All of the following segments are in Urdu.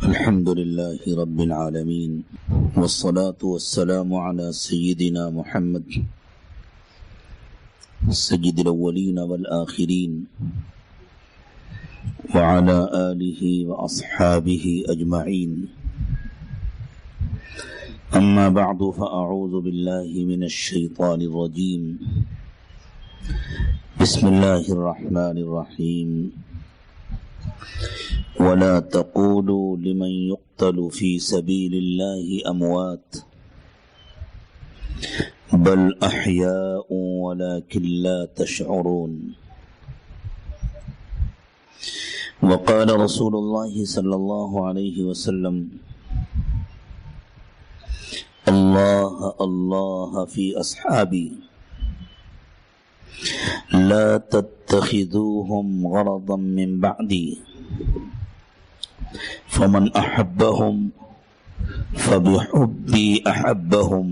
الحمد لله رب العالمين والصلاة والسلام على سيدنا محمد سيد الأولين والآخرين وعلى آله وأصحابه أجمعين. أما بعد فأعوذ بالله من الشيطان الرجيم. بسم الله الرحمن الرحيم. ولا تقولوا لمن يقتل في سبيل الله أموات بل أحياء ولكن لا تشعرون. وقال رسول الله صلى الله عليه وسلم: الله الله في أصحابي لا تتخذوهم غرضا من بعدي فمن أحبهم فبحبي أحبهم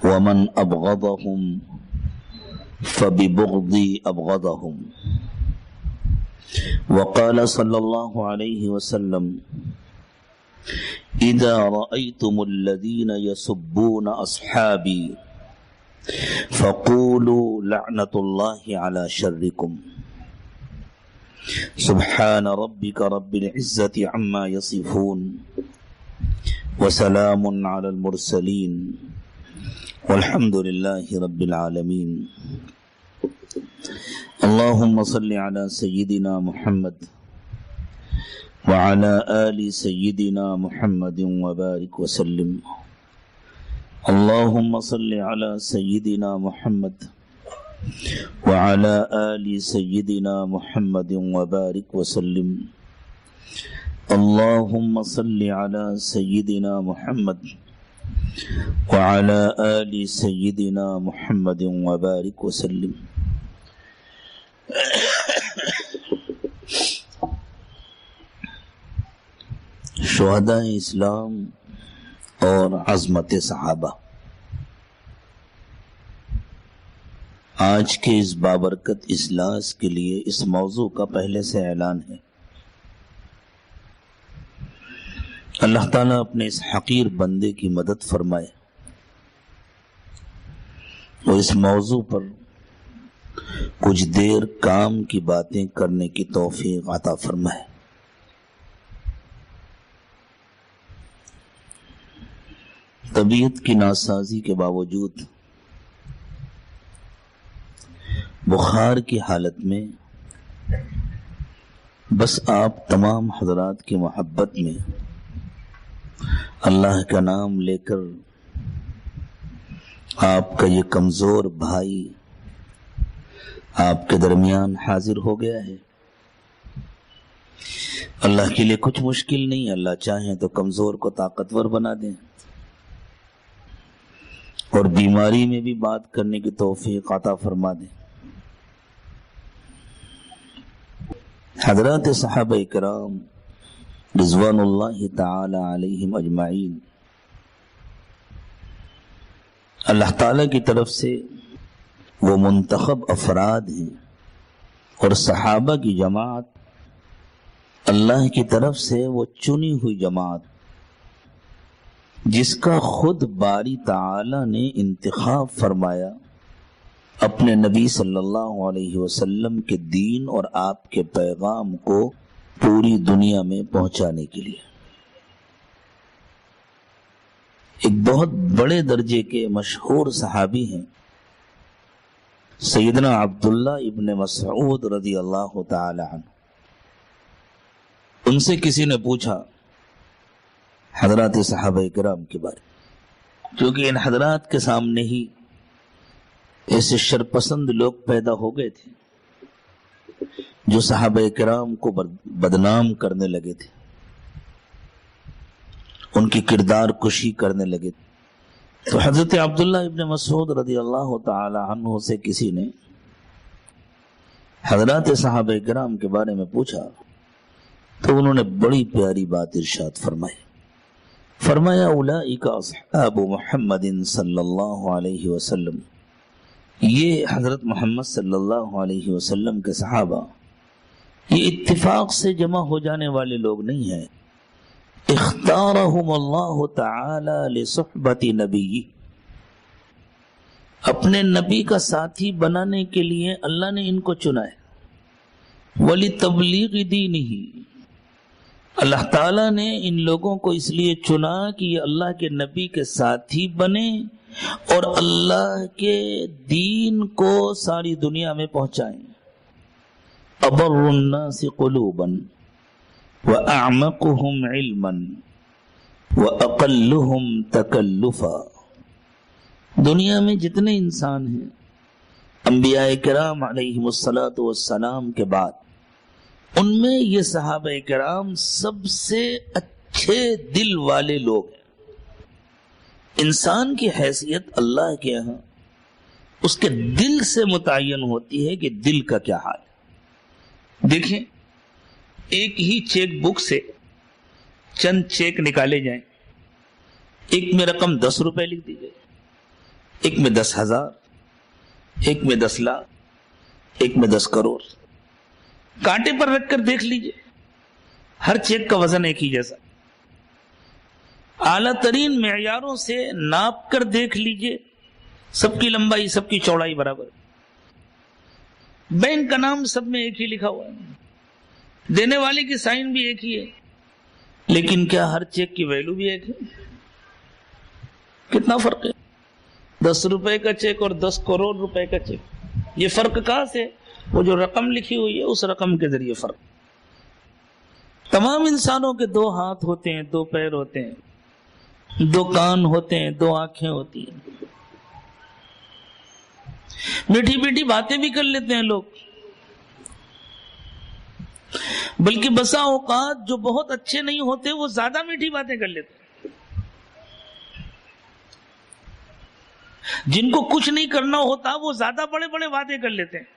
ومن أبغضهم فببغضي أبغضهم. وقال صلى الله عليه وسلم: إذا رأيتم الذين يسبون أصحابي فقولوا لعنة الله على شركم. سبحان ربك رب العزة عما يصفون وسلام على المرسلين والحمد لله رب العالمين. اللهم صل على سيدنا محمد وعلى آل سيدنا محمد وبارك وسلم. اللهم صل على سيدنا محمد وعلى آل سيدنا محمد وبارك وسلم. اللهم صل على سيدنا محمد وعلى آل سيدنا محمد وبارك وسلم. شہداء اسلام اور عظمت صحابہ، آج کے اس بابرکت اجلاس کے لیے اس موضوع کا پہلے سے اعلان ہے. اللہ تعالیٰ اپنے اس حقیر بندے کی مدد فرمائے اور اس موضوع پر کچھ دیر کام کی باتیں کرنے کی توفیق عطا فرمائے. طبیعت کی ناسازی کے باوجود بخار کی حالت میں بس آپ تمام حضرات کی محبت میں اللہ کا نام لے کر آپ کا یہ کمزور بھائی آپ کے درمیان حاضر ہو گیا ہے. اللہ کے لیے کچھ مشکل نہیں. اللہ چاہیں تو کمزور کو طاقتور بنا دیں اور بیماری میں بھی بات کرنے کی توفیق عطا فرما دیں. حضرات صحابہ کرام رضوان اللہ تعالی علیہم اجمعین، اللہ تعالی کی طرف سے وہ منتخب افراد ہیں اور صحابہ کی جماعت اللہ کی طرف سے وہ چنی ہوئی جماعت جس کا خود باری تعالی نے انتخاب فرمایا اپنے نبی صلی اللہ علیہ وسلم کے دین اور آپ کے پیغام کو پوری دنیا میں پہنچانے کے لیے. ایک بہت بڑے درجے کے مشہور صحابی ہیں سیدنا عبداللہ ابن مسعود رضی اللہ تعالی عنہ. ان سے کسی نے پوچھا حضرات صحابہ کرام کے بارے، کیونکہ ان حضرات کے سامنے ہی ایسے شرپسند لوگ پیدا ہو گئے تھے جو صحابہ کرام کو بدنام کرنے لگے تھے، ان کی کردار کشی کرنے لگے تھے. تو حضرت عبداللہ ابن مسعود رضی اللہ تعالی عنہ سے کسی نے حضرات صحابہ کرام کے بارے میں پوچھا تو انہوں نے بڑی پیاری بات ارشاد فرمایا اولئک اصحاب محمد صلی اللہ علیہ وسلم، یہ حضرت محمد صلی اللہ علیہ وسلم کے صحابہ یہ اتفاق سے جمع ہو جانے والے لوگ نہیں ہیں، اختارهم اللہ تعالی لصحبت نبی، اپنے نبی کا ساتھی بنانے کے لیے اللہ نے ان کو چنا ہے. وَلِتَبْلِيغِ دِينِهِ، اللہ تعالیٰ نے ان لوگوں کو اس لیے چنا کہ یہ اللہ کے نبی کے ساتھی بنے اور اللہ کے دین کو ساری دنیا میں پہنچائیں. أَبَرُّ النَّاسِ قُلُوبًا وَأَعْمَقُهُمْ عِلْمًا وَأَقَلُّهُمْ تَكَلُّفًا. دنیا میں جتنے انسان ہیں انبیاء کرام علیہم الصلاۃ والسلام کے بعد، ان میں یہ صحابہ کرام سب سے اچھے دل والے لوگ ہیں. انسان کی حیثیت اللہ کے یہاں اس کے دل سے متعین ہوتی ہے کہ دل کا کیا حال ہے. دیکھیں، ایک ہی چیک بک سے چند چیک نکالے جائیں، ایک میں رقم 10 روپے لکھ دی جائے، ایک میں 10,000، ایک میں 10 لاکھ، ایک میں 10 کروڑ. کانٹے پر رکھ کر دیکھ لیجئے، ہر چیک کا وزن ایک ہی جیسا. اعلیٰ ترین معیاروں سے ناپ کر دیکھ لیجئے، سب کی لمبائی سب کی چوڑائی برابر. بینک کا نام سب میں ایک ہی لکھا ہوا ہے، دینے والے کی سائن بھی ایک ہی ہے، لیکن کیا ہر چیک کی ویلو بھی ایک ہے؟ کتنا فرق ہے؟ 10 روپے کا چیک اور 10 کروڑ روپے کا چیک. یہ فرق کہاں سے؟ وہ جو رقم لکھی ہوئی ہے اس رقم کے ذریعے فرق. تمام انسانوں کے 2 ہاتھ ہوتے ہیں، 2 پیر ہوتے ہیں، 2 کان ہوتے ہیں، 2 آنکھیں ہوتی ہیں. میٹھی میٹھی باتیں بھی کر لیتے ہیں لوگ، بلکہ بسا اوقات جو بہت اچھے نہیں ہوتے وہ زیادہ میٹھی باتیں کر لیتے ہیں. جن کو کچھ نہیں کرنا ہوتا وہ زیادہ بڑے بڑے وعدے کر لیتے ہیں.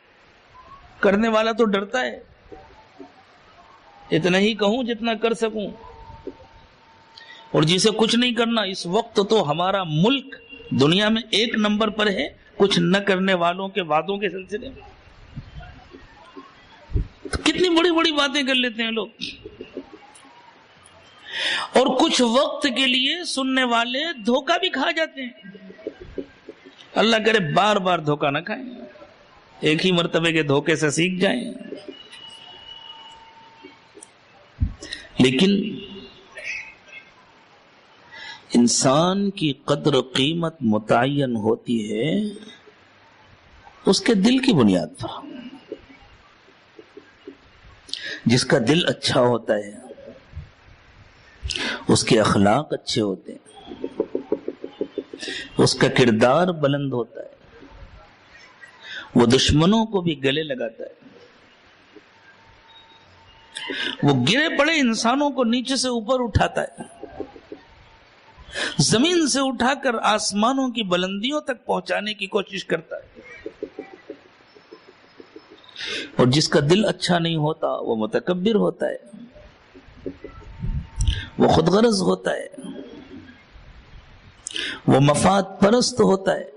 کرنے والا تو ڈرتا ہے، اتنا ہی کہوں جتنا کر سکوں. اور جسے کچھ نہیں کرنا، اس وقت تو ہمارا ملک دنیا میں 1 نمبر پر ہے کچھ نہ کرنے والوں کے وعدوں کے سلسلے میں. کتنی بڑی بڑی باتیں کر لیتے ہیں لوگ، اور کچھ وقت کے لیے سننے والے دھوکہ بھی کھا جاتے ہیں. اللہ کرے بار بار دھوکہ نہ کھائیں، ایک ہی مرتبے کے دھوکے سے سیکھ جائیں. لیکن انسان کی قدر و قیمت متعین ہوتی ہے اس کے دل کی بنیاد پر. جس کا دل اچھا ہوتا ہے اس کے اخلاق اچھے ہوتے ہیں، اس کا کردار بلند ہوتا ہے، وہ دشمنوں کو بھی گلے لگاتا ہے، وہ گرے پڑے انسانوں کو نیچے سے اوپر اٹھاتا ہے، زمین سے اٹھا کر آسمانوں کی بلندیوں تک پہنچانے کی کوشش کرتا ہے. اور جس کا دل اچھا نہیں ہوتا وہ متکبر ہوتا ہے، وہ خود غرض ہوتا ہے، وہ مفاد پرست ہوتا ہے،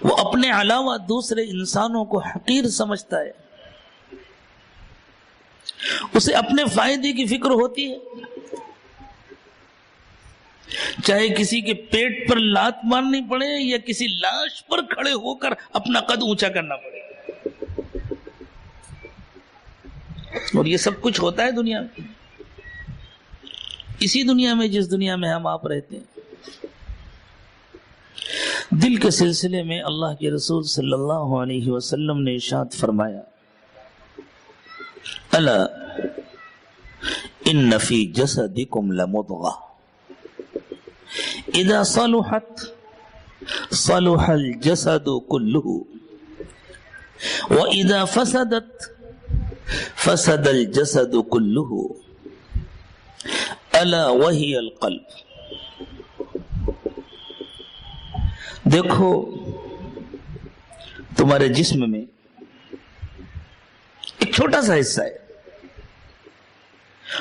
وہ اپنے علاوہ دوسرے انسانوں کو حقیر سمجھتا ہے، اسے اپنے فائدے کی فکر ہوتی ہے، چاہے کسی کے پیٹ پر لات مارنی پڑے یا کسی لاش پر کھڑے ہو کر اپنا قد اونچا کرنا پڑے. اور یہ سب کچھ ہوتا ہے دنیا میں، اسی دنیا میں جس دنیا میں ہم آپ رہتے ہیں. دل کے سلسلے میں اللہ کے رسول صلی اللہ علیہ وسلم نے ارشاد فرمایا، الا ان فی جسدکم لمضغہ اذا صلحت صلح الجسد كله واذا فسدت فسد الجسد كله الا وهي القلب. دیکھو تمہارے جسم میں ایک چھوٹا سا حصہ ہے،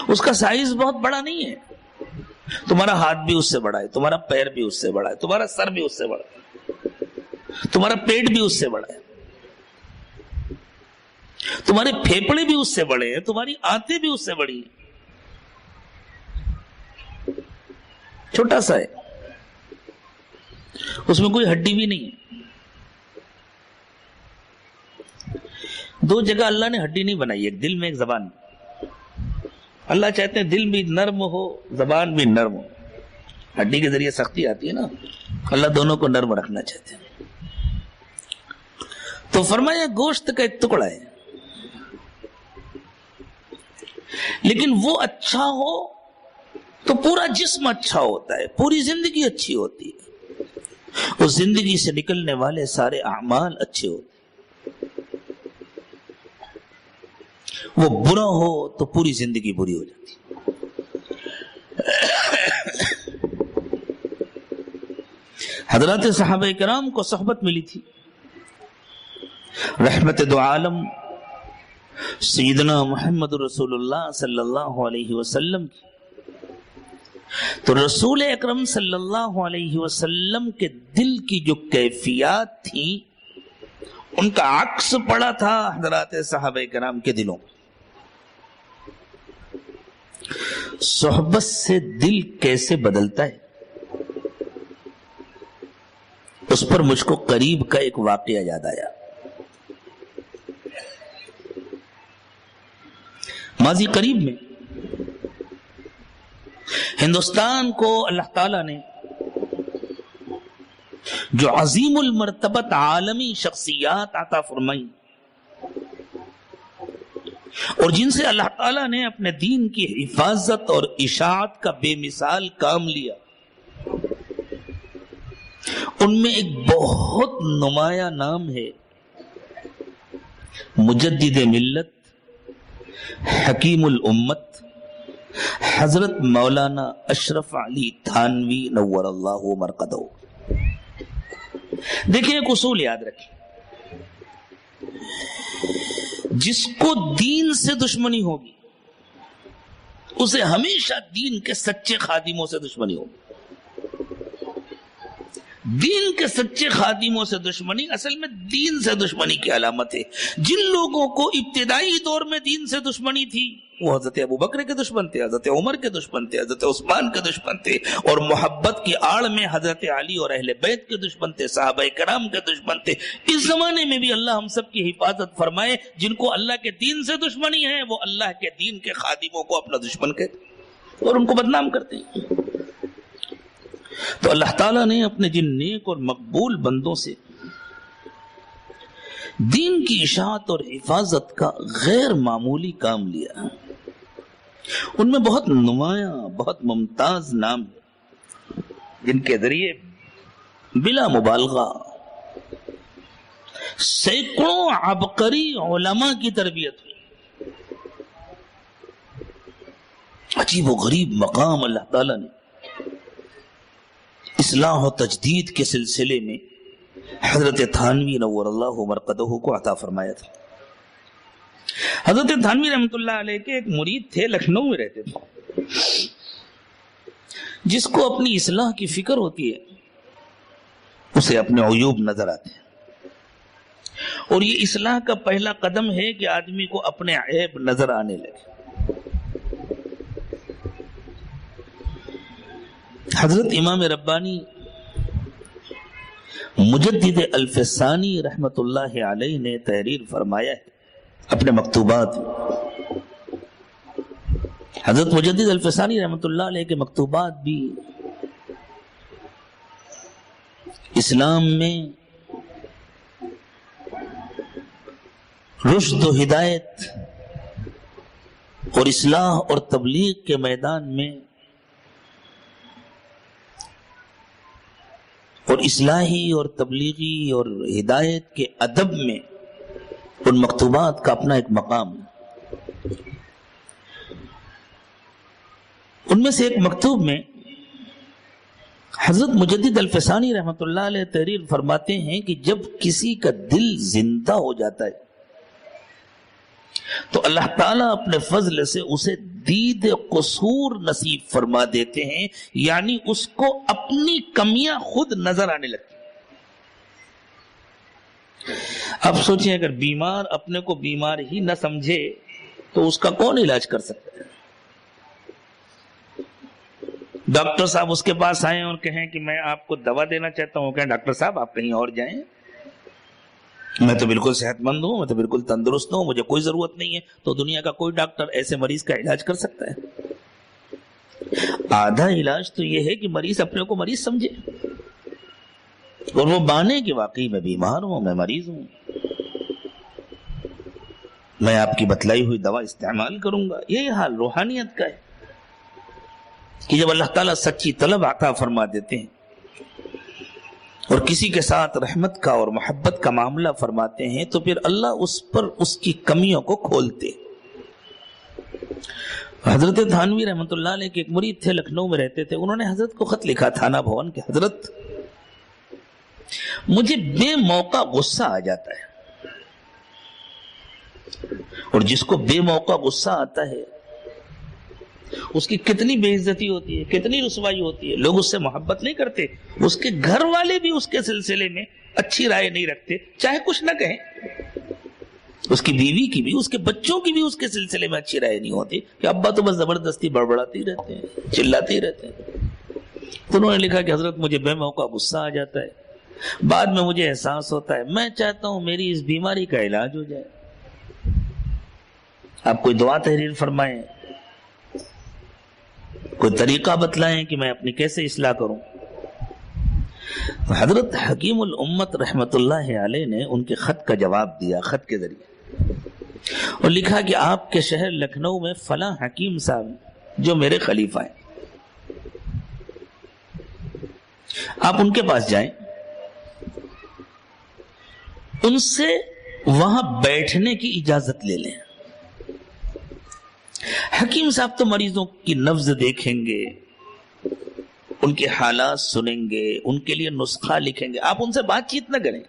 اس کا سائز بہت بڑا نہیں ہے. تمہارا ہاتھ بھی اس سے بڑا ہے، تمہارا پیر بھی اس سے بڑا ہے، تمہارا سر بھی اس سے بڑا ہے، تمہارا پیٹ بھی اس سے بڑا ہے، تمہارے پھیپڑے بھی اس سے بڑے ہیں، تمہاری آنتیں بھی اس سے بڑی ہیں. چھوٹا سا ہے، اس میں کوئی ہڈی بھی نہیں ہے. دو جگہ اللہ نے ہڈی نہیں بنائی، ایک دل میں ایک زبان میں. اللہ چاہتے ہیں دل بھی نرم ہو، زبان بھی نرم ہو. ہڈی کے ذریعے سختی آتی ہے نا، اللہ دونوں کو نرم رکھنا چاہتے ہیں. تو فرمایا گوشت کا ایک ٹکڑا ہے، لیکن وہ اچھا ہو تو پورا جسم اچھا ہوتا ہے، پوری زندگی اچھی ہوتی ہے، اس زندگی سے نکلنے والے سارے اعمال اچھے ہوتے ہیں. وہ برا ہو تو پوری زندگی بری ہو جاتی. حضرات صحابہ کرام کو صحبت ملی تھی رحمت دو عالم سیدنا محمد رسول اللہ صلی اللہ علیہ وسلم کی. تو رسول اکرم صلی اللہ علیہ وسلم کے دل کی جو کیفیات تھی ان کا عکس پڑا تھا حضرات صحابہ کرام کے دلوں. صحبت سے دل کیسے بدلتا ہے، اس پر مجھ کو قریب کا ایک واقعہ یاد آیا. ماضی قریب میں ہندوستان کو اللہ تعالی نے جو عظیم المرتبت عالمی شخصیات عطا فرمائی اور جن سے اللہ تعالیٰ نے اپنے دین کی حفاظت اور اشاعت کا بے مثال کام لیا، ان میں ایک بہت نمایاں نام ہے مجدد ملت، حکیم الامت، حضرت مولانا اشرف علی تھانوی نور اللہ مرقدہ. دیکھیں ایک اصول یاد رکھیں، جس کو دین سے دشمنی ہوگی اسے ہمیشہ دین کے سچے خادموں سے دشمنی ہوگی. دین کے سچے خادموں سے دشمنی اصل میں دین سے دشمنی کی علامت ہے. جن لوگوں کو ابتدائی دور میں دین سے دشمنی تھی وہ حضرت ابو بکر کے دشمن تھے، حضرت عمر کے دشمن تھے، حضرت عثمان کے دشمن تھے، اور محبت کی آڑ میں حضرت علی اور اہل بیت کے دشمن تھے، صحابہ کرام کے دشمن تھے. اس زمانے میں بھی اللہ ہم سب کی حفاظت فرمائے. جن کو اللہ کے دین سے دشمنی ہے وہ اللہ کے دین کے خادموں کو اپنا دشمن کہتے اور ان کو بدنام کرتے ہیں. تو اللہ تعالیٰ نے اپنے جن نیک اور مقبول بندوں سے دین کی اشاعت اور حفاظت کا غیر معمولی کام لیا. ان میں بہت نمایاں، بہت ممتاز نام ہے جن کے ذریعے بلا مبالغہ سینکڑوں عبقری علماء کی تربیت ہوئی. عجیب و غریب مقام اللہ تعالیٰ نے اصلاح و تجدید کے سلسلے میں حضرت تھانوی نور اللہ مرقدہ کو عطا فرمایا تھا. حضرت تھانوی رحمۃ اللہ علیہ کے ایک مرید تھے، لکھنؤ میں رہتے تھے، جس کو اپنی اصلاح کی فکر ہوتی ہے اسے اپنے عیوب نظر آتے ہیں، اور یہ اصلاح کا پہلا قدم ہے کہ آدمی کو اپنے عیب نظر آنے لگے. حضرت امام ربانی مجدد الفسانی رحمت اللہ علیہ نے تحریر فرمایا ہے اپنے مکتوبات. حضرت مجدد الفسانی رحمت اللہ علیہ کے مکتوبات بھی اسلام میں رشد و ہدایت اور اصلاح اور تبلیغ کے میدان میں اور اصلاحی اور تبلیغی اور ہدایت کے ادب میں ان مکتوبات کا اپنا ایک مقام ہے. ان میں سے ایک مکتوب میں حضرت مجدد الفسانی رحمت اللہ علیہ تحریر فرماتے ہیں کہ جب کسی کا دل زندہ ہو جاتا ہے تو اللہ تعالیٰ اپنے فضل سے اسے دید قصور نصیب فرما دیتے ہیں، یعنی اس کو اپنی کمیاں خود نظر آنے لگتی. اب سوچیں اگر بیمار اپنے کو بیمار ہی نہ سمجھے تو اس کا کون علاج کر سکتا ہے؟ ڈاکٹر صاحب اس کے پاس آئیں اور کہیں کہ میں آپ کو دوا دینا چاہتا ہوں، کہیں ڈاکٹر صاحب آپ کہیں اور جائیں، میں تو بالکل صحت مند ہوں، میں تو بالکل تندرست ہوں، مجھے کوئی ضرورت نہیں ہے، تو دنیا کا کوئی ڈاکٹر ایسے مریض کا علاج کر سکتا ہے؟ آدھا علاج تو یہ ہے کہ مریض اپنے کو مریض سمجھے اور وہ مانے کہ واقعی میں بیمار ہوں، میں مریض ہوں، میں آپ کی بتلائی ہوئی دوا استعمال کروں گا۔ یہی حال روحانیت کا ہے کہ جب اللہ تعالیٰ سچی طلب عطا فرما دیتے ہیں اور کسی کے ساتھ رحمت کا اور محبت کا معاملہ فرماتے ہیں تو پھر اللہ اس پر اس کی کمیوں کو کھولتے۔ حضرت تھانوی رحمۃ اللہ علیہ کے ایک مرید تھے، لکھنؤ میں رہتے تھے، انہوں نے حضرت کو خط لکھا تھانہ بھون کہ حضرت مجھے بے موقع غصہ آ جاتا ہے، اور جس کو بے موقع غصہ آتا ہے اس کی کتنی بے عزتی ہوتی ہے، کتنی رسوائی ہوتی ہے، لوگ اس سے محبت نہیں کرتے، اس کے گھر والے بھی اس کے سلسلے میں اچھی رائے نہیں رکھتے، چاہے کچھ نہ کہیں، اس کی بیوی کی بھی، اس کے بچوں کی بھی اس کے سلسلے میں اچھی رائے نہیں ہوتی کہ ابا تو بس زبردستی بڑبڑاتے ہی رہتے ہیں، چلاتے ہی رہتے ہیں۔ تو انہوں نے لکھا کہ حضرت مجھے بے موقع غصہ آ جاتا ہے، بعد میں مجھے احساس ہوتا ہے میں چاہتا ہوں میری اس بیماری کا علاج ہو جائے، آپ کوئی دعا تحریر فرمائیں، کوئی طریقہ بتلائیں کہ میں اپنی کیسے اصلاح کروں۔ حضرت حکیم الامت رحمت اللہ علیہ نے ان کے خط کا جواب دیا، خط کے ذریعے، اور لکھا کہ آپ کے شہر لکھنؤ میں فلاں حکیم صاحب جو میرے خلیفہ ہیں، آپ ان کے پاس جائیں، ان سے وہاں بیٹھنے کی اجازت لے لیں۔ حکیم صاحب تو مریضوں کی نبض دیکھیں گے، ان کے حالات سنیں گے، ان کے لیے نسخہ لکھیں گے، آپ ان سے بات چیت نہ کریں،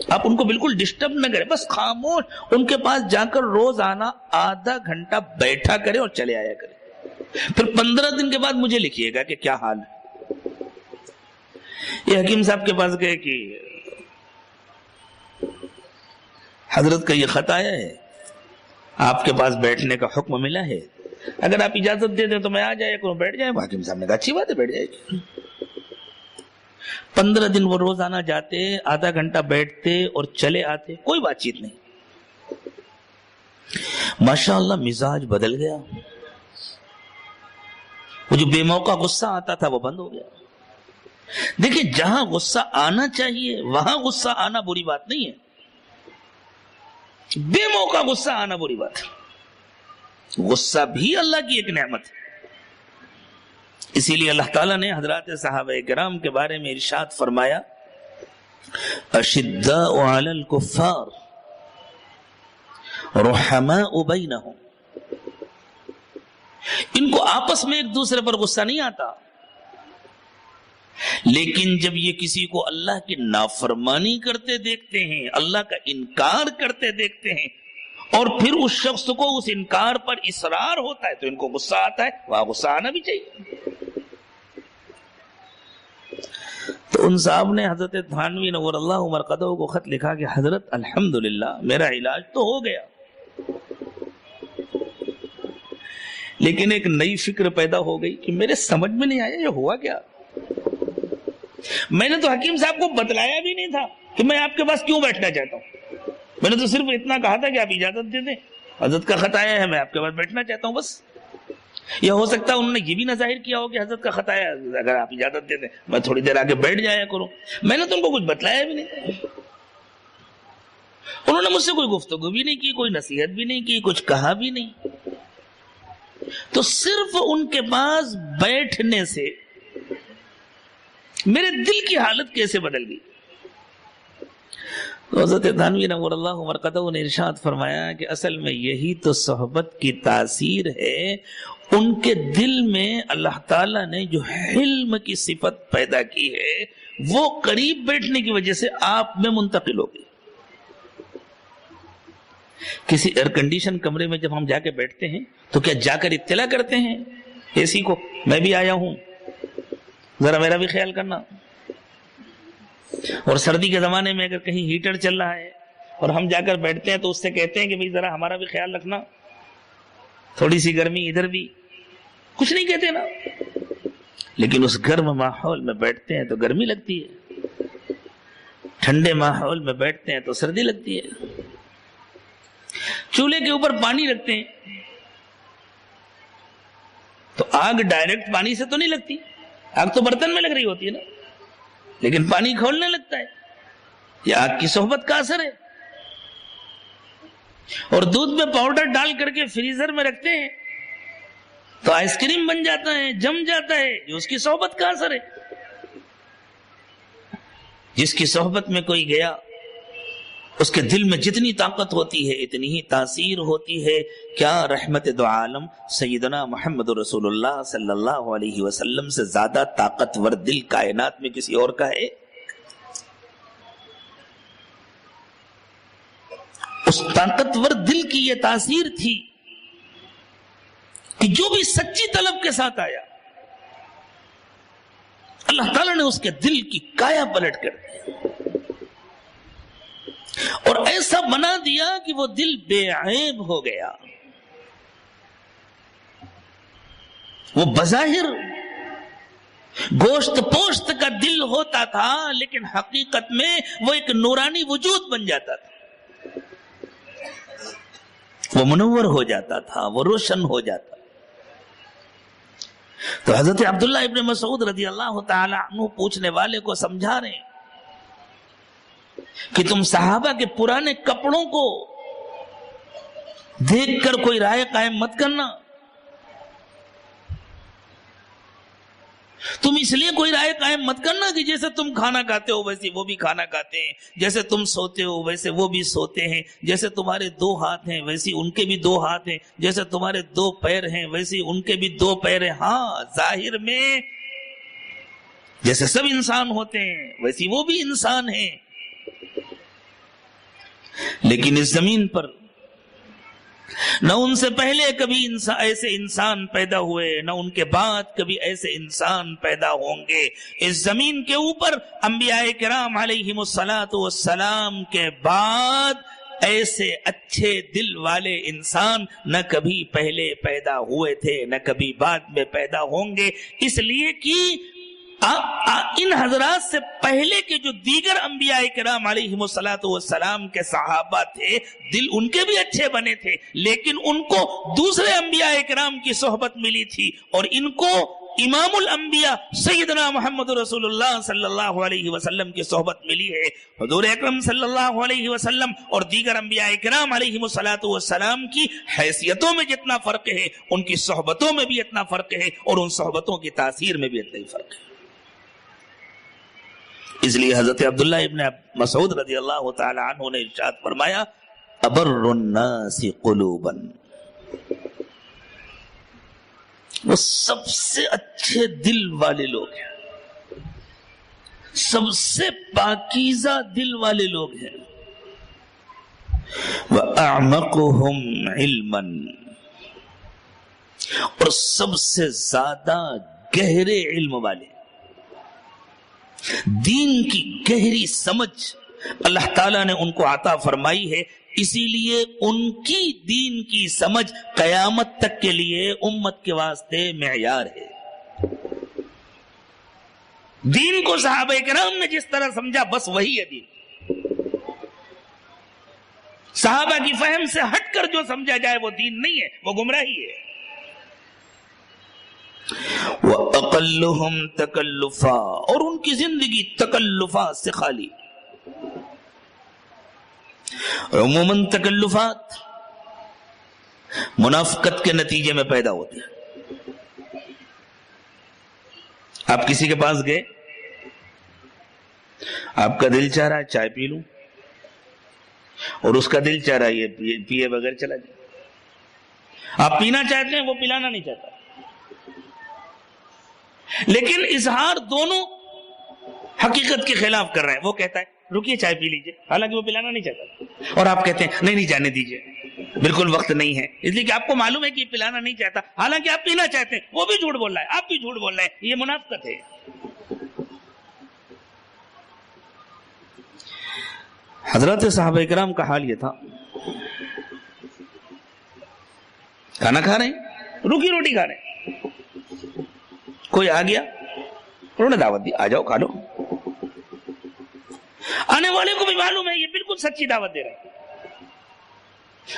آپ ان کو بالکل ڈسٹرب نہ کریں، بس خاموش ان کے پاس جا کر روزانہ آدھا گھنٹہ بیٹھا کریں اور چلے آیا کریں، پھر 15 دن کے بعد مجھے لکھیے گا کہ کیا حال ہے۔ یہ حکیم صاحب کے پاس گئے کہ حضرت کا یہ خط آیا ہے، آپ کے پاس بیٹھنے کا حکم ملا ہے، اگر آپ اجازت دے دیں تو میں آ جایا کروں، بیٹھ جائیں۔ حکیم صاحب نے کہا اچھی بات ہے، بیٹھ جائے۔ 15 دن وہ روزانہ جاتے، آدھا گھنٹہ بیٹھتے اور چلے آتے، کوئی بات چیت نہیں۔ ماشاءاللہ مزاج بدل گیا، وہ جو بے موقع غصہ آتا تھا وہ بند ہو گیا۔ دیکھیں جہاں غصہ آنا چاہیے وہاں غصہ آنا بری بات نہیں ہے، بے موقع غصہ آنا بری بات ہے، غصہ بھی اللہ کی ایک نعمت ہے۔ اسی لیے اللہ تعالیٰ نے حضرات صحابہ کرام کے بارے میں ارشاد فرمایا، اشداء علی الکفار رحماء بینہم، ان کو آپس میں ایک دوسرے پر غصہ نہیں آتا، لیکن جب یہ کسی کو اللہ کی نافرمانی کرتے دیکھتے ہیں، اللہ کا انکار کرتے دیکھتے ہیں، اور پھر اس شخص کو اس انکار پر اصرار ہوتا ہے تو ان کو غصہ آتا ہے، وہاں غصہ آنا بھی چاہیے۔ تو ان صاحب نے حضرت تھانوی نور اللہ مرقدہ کو خط لکھا کہ حضرت الحمدللہ میرا علاج تو ہو گیا، لیکن ایک نئی فکر پیدا ہو گئی کہ میرے سمجھ میں نہیں آیا یہ ہوا کیا۔ میں نے تو حکیم صاحب کو بتلایا بھی نہیں تھا کہ میں آپ کے پاس کیوں بیٹھنا چاہتا ہوں، میں نے تو صرف اتنا کہا تھا کہ آپ اجازت دے دیں، حضرت کا خط آیا ہے، میں آپ کے پاس بیٹھنا چاہتا ہوں بس۔ یہ ہو سکتا ہے انہوں نے یہ بھی نہ ظاہر کیا ہو کہ حضرت کا خط آیا، اگر آپ اجازت دے دیں میں تھوڑی دیر آگے بیٹھ جایا کروں، میں نے تو ان کو کچھ بتلایا بھی نہیں، انہوں نے مجھ سے کوئی گفتگو بھی نہیں کی، کوئی نصیحت بھی نہیں کی، کچھ کہا بھی نہیں، تو صرف ان کے پاس بیٹھنے سے میرے دل کی حالت کیسے بدل گئی۔ حضرت تھانوی نور اللہ مرقدہ نے ارشاد فرمایا کہ اصل میں یہی تو صحبت کی تاثیر ہے، ان کے دل میں اللہ تعالیٰ نے جو حلم کی صفت پیدا کی ہے وہ قریب بیٹھنے کی وجہ سے آپ میں منتقل ہو گئی۔ کسی ایئر کنڈیشن کمرے میں جب ہم جا کے بیٹھتے ہیں تو کیا جا کر اطلاع کرتے ہیں اے سی کو میں بھی آیا ہوں، ذرا میرا بھی خیال کرنا؟ اور سردی کے زمانے میں اگر کہیں ہیٹر چل رہا ہے اور ہم جا کر بیٹھتے ہیں تو اس سے کہتے ہیں کہ بھئی ذرا ہمارا بھی خیال رکھنا، تھوڑی سی گرمی ادھر بھی، کچھ نہیں کہتے نا۔ لیکن اس گرم ماحول میں بیٹھتے ہیں تو گرمی لگتی ہے، ٹھنڈے ماحول میں بیٹھتے ہیں تو سردی لگتی ہے۔ چولہے کے اوپر پانی رکھتے ہیں تو آگ ڈائریکٹ پانی سے تو نہیں لگتی، آگ تو برتن میں لگ رہی ہوتی ہے نا، لیکن پانی کھولنے لگتا ہے، یہ آگ کی صحبت کا اثر ہے۔ اور دودھ میں پاؤڈر ڈال کر کے فریزر میں رکھتے ہیں تو آئس کریم بن جاتا ہے، جم جاتا ہے، یہ اس کی صحبت کا اثر ہے۔ جس کی صحبت میں کوئی گیا اس کے دل میں جتنی طاقت ہوتی ہے اتنی ہی تاثیر ہوتی ہے۔ کیا رحمت دو عالم سیدنا محمد رسول اللہ صلی اللہ علیہ وسلم سے زیادہ طاقتور دل کائنات میں کسی اور کا ہے؟ اس طاقتور دل کی یہ تاثیر تھی کہ جو بھی سچی طلب کے ساتھ آیا اللہ تعالیٰ نے اس کے دل کی کایا پلٹ کر دیا اور ایسا بنا دیا کہ وہ دل بے عیب ہو گیا۔ وہ بظاہر گوشت پوشت کا دل ہوتا تھا لیکن حقیقت میں وہ ایک نورانی وجود بن جاتا تھا، وہ منور ہو جاتا تھا، وہ روشن ہو جاتا۔ تو حضرت عبداللہ ابن مسعود رضی اللہ تعالی عنہ پوچھنے والے کو سمجھا رہے ہیں کہ تم صحابہ کے پرانے کپڑوں کو دیکھ کر کوئی رائے قائم مت کرنا، تم اس لیے کوئی رائے قائم مت کرنا کہ جیسے تم کھانا کھاتے ہو ویسے وہ بھی کھانا کھاتے ہیں، جیسے تم سوتے ہو ویسے وہ بھی سوتے ہیں، جیسے تمہارے 2 ہاتھ ہیں ویسے ان کے بھی 2 ہاتھ ہیں، جیسے تمہارے 2 پیر ہیں ویسے ان کے بھی 2 پیر ہیں۔ ہاں ظاہر میں جیسے سب انسان ہوتے ہیں ویسے وہ بھی انسان ہیں، لیکن اس زمین پر نہ ان سے پہلے کبھی ایسے انسان پیدا ہوئے، نہ ان کے بعد کبھی ایسے انسان پیدا ہوں گے۔ اس زمین کے اوپر انبیاء کرام علیہم السلام کے بعد ایسے اچھے دل والے انسان نہ کبھی پہلے پیدا ہوئے تھے نہ کبھی بعد میں پیدا ہوں گے، اس لیے کہ ان حضرات سے پہلے کے جو دیگر انبیاء کرام علیہم السلام کے صحابہ تھے دل ان کے بھی اچھے بنے تھے، لیکن ان کو دوسرے انبیاء کرام کی صحبت ملی تھی اور ان کو امام الانبیاء سیدنا محمد رسول اللہ صلی اللہ علیہ وسلم کی صحبت ملی ہے۔ حضور اکرم صلی اللہ علیہ وسلم اور دیگر انبیاء کرام علیہم السلام کی حیثیتوں میں جتنا فرق ہے ان کی صحبتوں میں بھی اتنا فرق ہے اور ان صحبتوں کی تاثیر میں بھی اتنا ہی فرق ہے۔ اس لیے حضرت عبداللہ ابن مسعود رضی اللہ تعالی عنہ نے ارشاد فرمایا ابر الناس قلوبا، وہ سب سے اچھے دل والے لوگ ہیں، سب سے پاکیزہ دل والے لوگ ہیں، وَأَعْمَقُهُمْ عِلْمًا، اور سب سے زیادہ گہرے علم والے، دین کی گہری سمجھ اللہ تعالیٰ نے ان کو عطا فرمائی ہے، اسی لیے ان کی دین کی سمجھ قیامت تک کے لیے امت کے واسطے معیار ہے۔ دین کو صحابہ کرام نے جس طرح سمجھا بس وہی ہے دین، صحابہ کی فہم سے ہٹ کر جو سمجھا جائے وہ دین نہیں ہے، وہ گمراہی ہے۔ وَأَقَلُّهُمْ تَكَلُّفًا، اور ان کی زندگی تکلفات سے خالی۔ عموماً تکلفات منافقت کے نتیجے میں پیدا ہوتے ہیں۔ آپ کسی کے پاس گئے، آپ کا دل چاہ رہا ہے چائے پی لوں، اور اس کا دل چاہ رہا ہے یہ پیے بغیر چلا جائے۔ آپ پینا چاہتے ہیں، وہ پلانا نہیں چاہتا، لیکن اظہار دونوں حقیقت کے خلاف کر رہے ہیں۔ وہ کہتا ہے رکیے چائے پی لیجئے، حالانکہ وہ پلانا نہیں چاہتا، اور آپ کہتے ہیں نہیں جانے دیجئے، بالکل وقت نہیں ہے، اس لیے کہ آپ کو معلوم ہے کہ یہ پلانا نہیں چاہتا، حالانکہ آپ پینا چاہتے ہیں۔ وہ بھی جھوٹ بول رہا ہے، آپ بھی جھوٹ بول رہے ہیں، یہ منافقت ہے۔ حضرات صحابہ کرام کا حال یہ تھا، کھانا کھا رہے ہیں، روکھی روٹی کھا رہے ہیں، کوئی آ گیا انہوں نے دعوت دی، آ جاؤ کھا لو۔ آنے والے کو بھی معلوم ہے یہ بالکل سچی دعوت دے رہے ہیں۔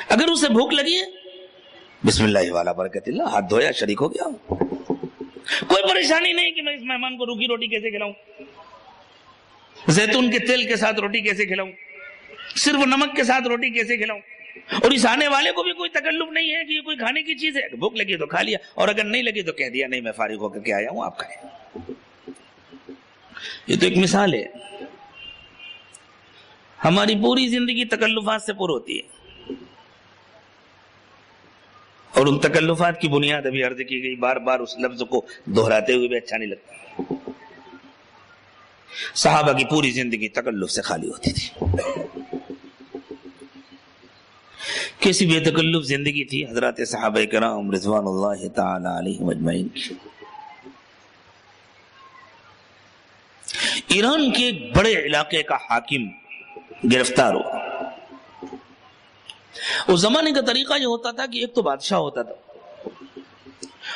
اگر اسے بھوک لگی ہے، بسم اللہ والا برکت اللہ، ہاتھ دھویا، شریک ہو گیا، کوئی پریشانی نہیں کہ میں اس مہمان کو روکھی روٹی کیسے کھلاؤں، زیتون کے تیل کے ساتھ روٹی کیسے کھلاؤں، صرف نمک کے ساتھ روٹی کیسے کھلاؤں۔ اور اس آنے والے کو بھی کوئی تکلف نہیں ہے کہ یہ کوئی کھانے کی چیز ہے، بھوک لگی تو کھا لیا، اور اگر نہیں لگی تو کہہ دیا نہیں میں فارغ ہو کر کے آیا ہوں، آپ کھائیں۔ یہ تو ایک مثال ہے۔ ہماری پوری زندگی تکلفات سے پر ہوتی ہے، اور ان تکلفات کی بنیاد ابھی عرض کی گئی، بار بار اس لفظ کو دہراتے ہوئے بھی اچھا نہیں لگتا۔ صحابہ کی پوری زندگی تکلف سے خالی ہوتی تھی۔ کیسی بے تکلف زندگی تھی حضرات صحابہ کرام رضوان اللہ تعالی علیہم اجمعین کی۔ ایران کے ایک بڑے علاقے کا حاکم گرفتار ہوا۔ اس زمانے کا طریقہ یہ ہوتا تھا کہ ایک تو بادشاہ ہوتا تھا،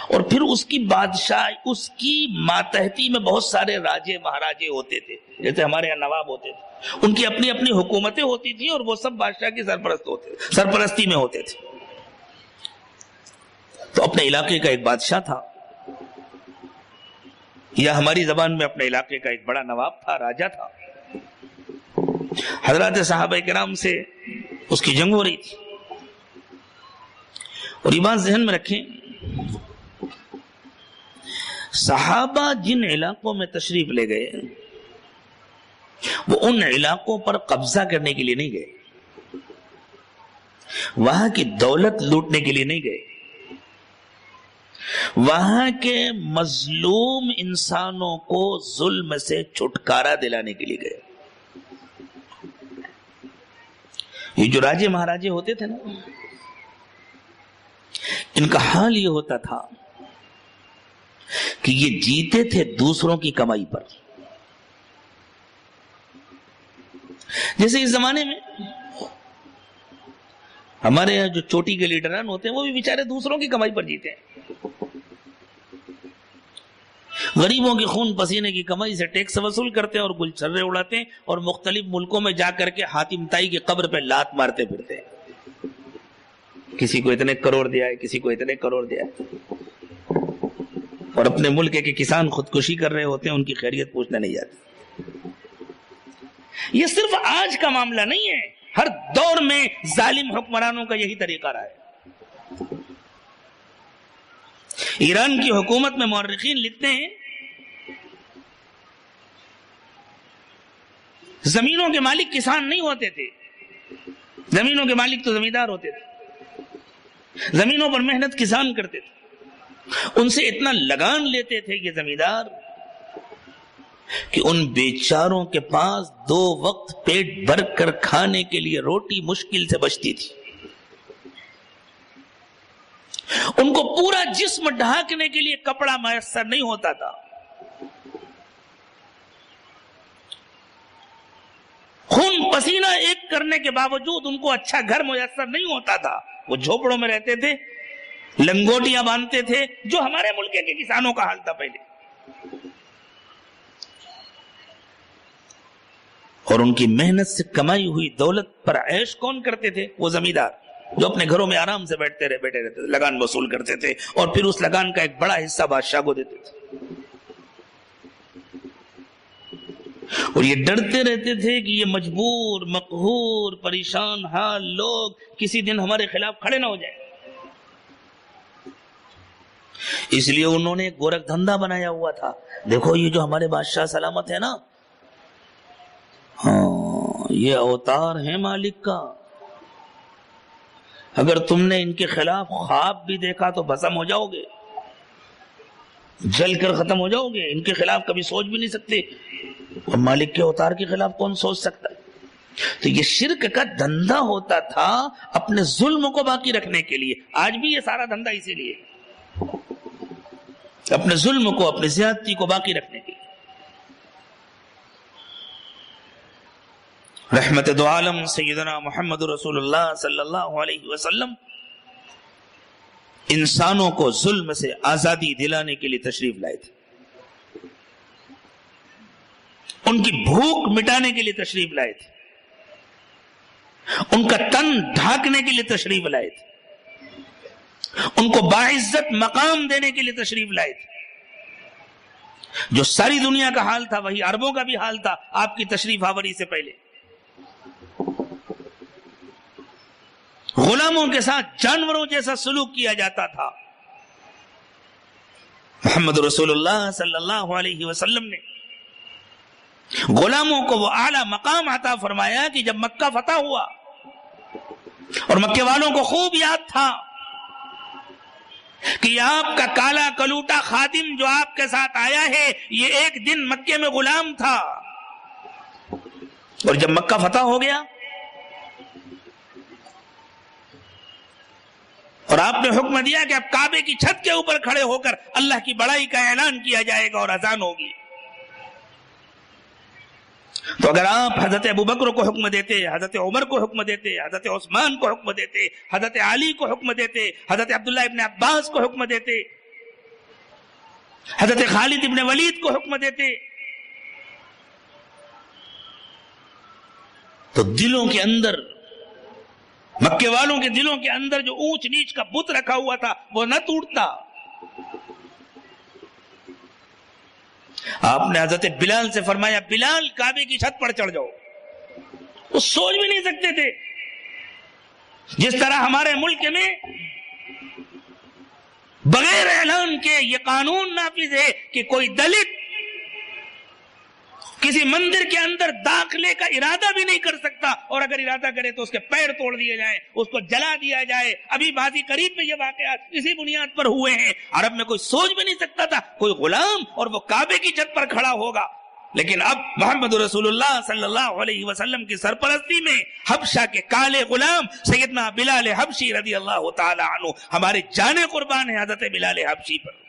اور پھر اس کی بادشاہ، اس کی ماتحتی میں بہت سارے راجے مہاراجے ہوتے تھے، جیسے ہمارے یہاں نواب ہوتے تھے۔ ان کی اپنی اپنی حکومتیں ہوتی تھیں، اور وہ سب بادشاہ کی سرپرستی میں ہوتے تھے۔ تو اپنے علاقے کا ایک بادشاہ تھا، یا ہماری زبان میں اپنے علاقے کا ایک بڑا نواب تھا، راجا تھا۔ حضرات صحابہ کرام سے اس کی جنگ ہو رہی تھی، اور یہ بات ذہن میں رکھیں، صحابہ جن علاقوں میں تشریف لے گئے وہ ان علاقوں پر قبضہ کرنے کے لیے نہیں گئے، وہاں کی دولت لوٹنے کے لیے نہیں گئے، وہاں کے مظلوم انسانوں کو ظلم سے چھٹکارا دلانے کے لیے گئے۔ یہ جو راجے مہاراجے ہوتے تھے نا، ان کا حال یہ ہوتا تھا کہ یہ جیتے تھے دوسروں کی کمائی پر۔ جیسے اس زمانے میں ہمارے یہاں جو چوٹی کے لیڈران ہوتے ہیں وہ بھی بیچارے دوسروں کی کمائی پر جیتے ہیں، غریبوں کی خون پسینے کی کمائی سے ٹیکس وصول کرتے ہیں اور گل چھرے اڑاتے ہیں، اور مختلف ملکوں میں جا کر کے حاتم طائی کی قبر پہ لات مارتے پھرتے ہیں، کسی کو اتنے کروڑ دیا ہے، کسی کو اتنے کروڑ دیا ہے، اور اپنے ملک کے کسان خودکشی کر رہے ہوتے ہیں، ان کی خیریت پوچھنے نہیں جاتے۔ یہ صرف آج کا معاملہ نہیں ہے، ہر دور میں ظالم حکمرانوں کا یہی طریقہ رہا ہے۔ ایران کی حکومت میں مورخین لکھتے ہیں زمینوں کے مالک کسان نہیں ہوتے تھے، زمینوں کے مالک تو زمیندار ہوتے تھے، زمینوں پر محنت کسان کرتے تھے، ان سے اتنا لگان لیتے تھے یہ زمیندار کہ ان بیچاروں کے پاس 2 وقت پیٹ بھر کر کھانے کے لیے روٹی مشکل سے بچتی تھی، ان کو پورا جسم ڈھانکنے کے لیے کپڑا میسر نہیں ہوتا تھا، خون پسینہ ایک کرنے کے باوجود ان کو اچھا گھر میسر نہیں ہوتا تھا، وہ جھوپڑوں میں رہتے تھے، لنگوٹیاں باندھتے تھے، جو ہمارے ملک کے کسانوں کا حال تھا پہلے۔ اور ان کی محنت سے کمائی ہوئی دولت پر عیش کون کرتے تھے؟ وہ زمیندار، جو اپنے گھروں میں آرام سے بیٹھے رہتے تھے، لگان وصول کرتے تھے، اور پھر اس لگان کا ایک بڑا حصہ بادشاہ کو دیتے تھے، اور یہ ڈرتے رہتے تھے کہ یہ مجبور، مقہور، پریشان حال لوگ کسی دن ہمارے خلاف کھڑے نہ ہو جائیں۔ اس لیے انہوں نے ایک گورکھ دھندا بنایا ہوا تھا، دیکھو یہ جو ہمارے بادشاہ سلامت ہے نا، ہاں یہ اوتار ہے مالک کا، اگر تم نے ان کے خلاف خواب بھی دیکھا تو بھسم ہو جاؤ گے، جل کر ختم ہو جاؤ گے، ان کے خلاف کبھی سوچ بھی نہیں سکتے، اور مالک کے اوتار کے خلاف کون سوچ سکتا ہے؟ تو یہ شرک کا دھندا ہوتا تھا اپنے ظلم کو باقی رکھنے کے لیے، آج بھی یہ سارا دھندا اسی لیے، اپنے ظلم کو، اپنی زیادتی کو باقی رکھنے کے لیے۔ رحمت دو عالم سیدنا محمد رسول اللہ صلی اللہ علیہ وسلم انسانوں کو ظلم سے آزادی دلانے کے لیے تشریف لائے تھے، ان کی بھوک مٹانے کے لیے تشریف لائے تھے، ان کا تن ڈھانکنے کے لیے تشریف لائے تھے، ان کو باعزت مقام دینے کے لیے تشریف لائے تھے۔ جو ساری دنیا کا حال تھا وہی عربوں کا بھی حال تھا آپ کی تشریف آوری سے پہلے۔ غلاموں کے ساتھ جانوروں جیسا سلوک کیا جاتا تھا۔ محمد رسول اللہ صلی اللہ علیہ وسلم نے غلاموں کو وہ اعلیٰ مقام عطا فرمایا کہ جب مکہ فتح ہوا اور مکے والوں کو خوب یاد تھا کہ آپ کا کالا کلوٹا خادم جو آپ کے ساتھ آیا ہے یہ ایک دن مکے میں غلام تھا، اور جب مکہ فتح ہو گیا اور آپ نے حکم دیا کہ اب کعبے کی چھت کے اوپر کھڑے ہو کر اللہ کی بڑائی کا اعلان کیا جائے گا اور اذان ہوگی، تو اگر آپ حضرت ابوبکر کو حکم دیتے، حضرت عمر کو حکم دیتے، حضرت عثمان کو حکم دیتے، حضرت علی کو حکم دیتے، حضرت عبداللہ ابن عباس کو حکم دیتے، حضرت خالد ابن ولید کو حکم دیتے، تو دلوں کے اندر، مکے والوں کے دلوں کے اندر جو اونچ نیچ کا بت رکھا ہوا تھا وہ نہ ٹوٹتا۔ آپ نے حضرت بلال سے فرمایا بلال کعبے کی چھت پر چڑھ جاؤ، وہ سوچ بھی نہیں سکتے تھے جس طرح ہمارے ملک میں بغیر اعلان کے یہ قانون نافذ ہے کہ کوئی دلت کسی مندر کے اندر داخلے کا ارادہ بھی نہیں کر سکتا، اور اگر ارادہ کرے تو اس کے پیر توڑ دیے جائیں، اس کو جلا دیا جائے۔ ابھی بازی قریب میں یہ واقعات اسی بنیاد پر ہوئے ہیں۔ عرب میں کوئی سوچ بھی نہیں سکتا تھا کوئی غلام اور وہ کعبے کی چھت پر کھڑا ہوگا، لیکن اب محمد رسول اللہ صلی اللہ علیہ وسلم کی سرپرستی میں حبشہ کے کالے غلام سیدنا بلال حبشی رضی اللہ تعالی عنہ، ہمارے جانیں قربان ہیں حضرت بلال حبشی پر،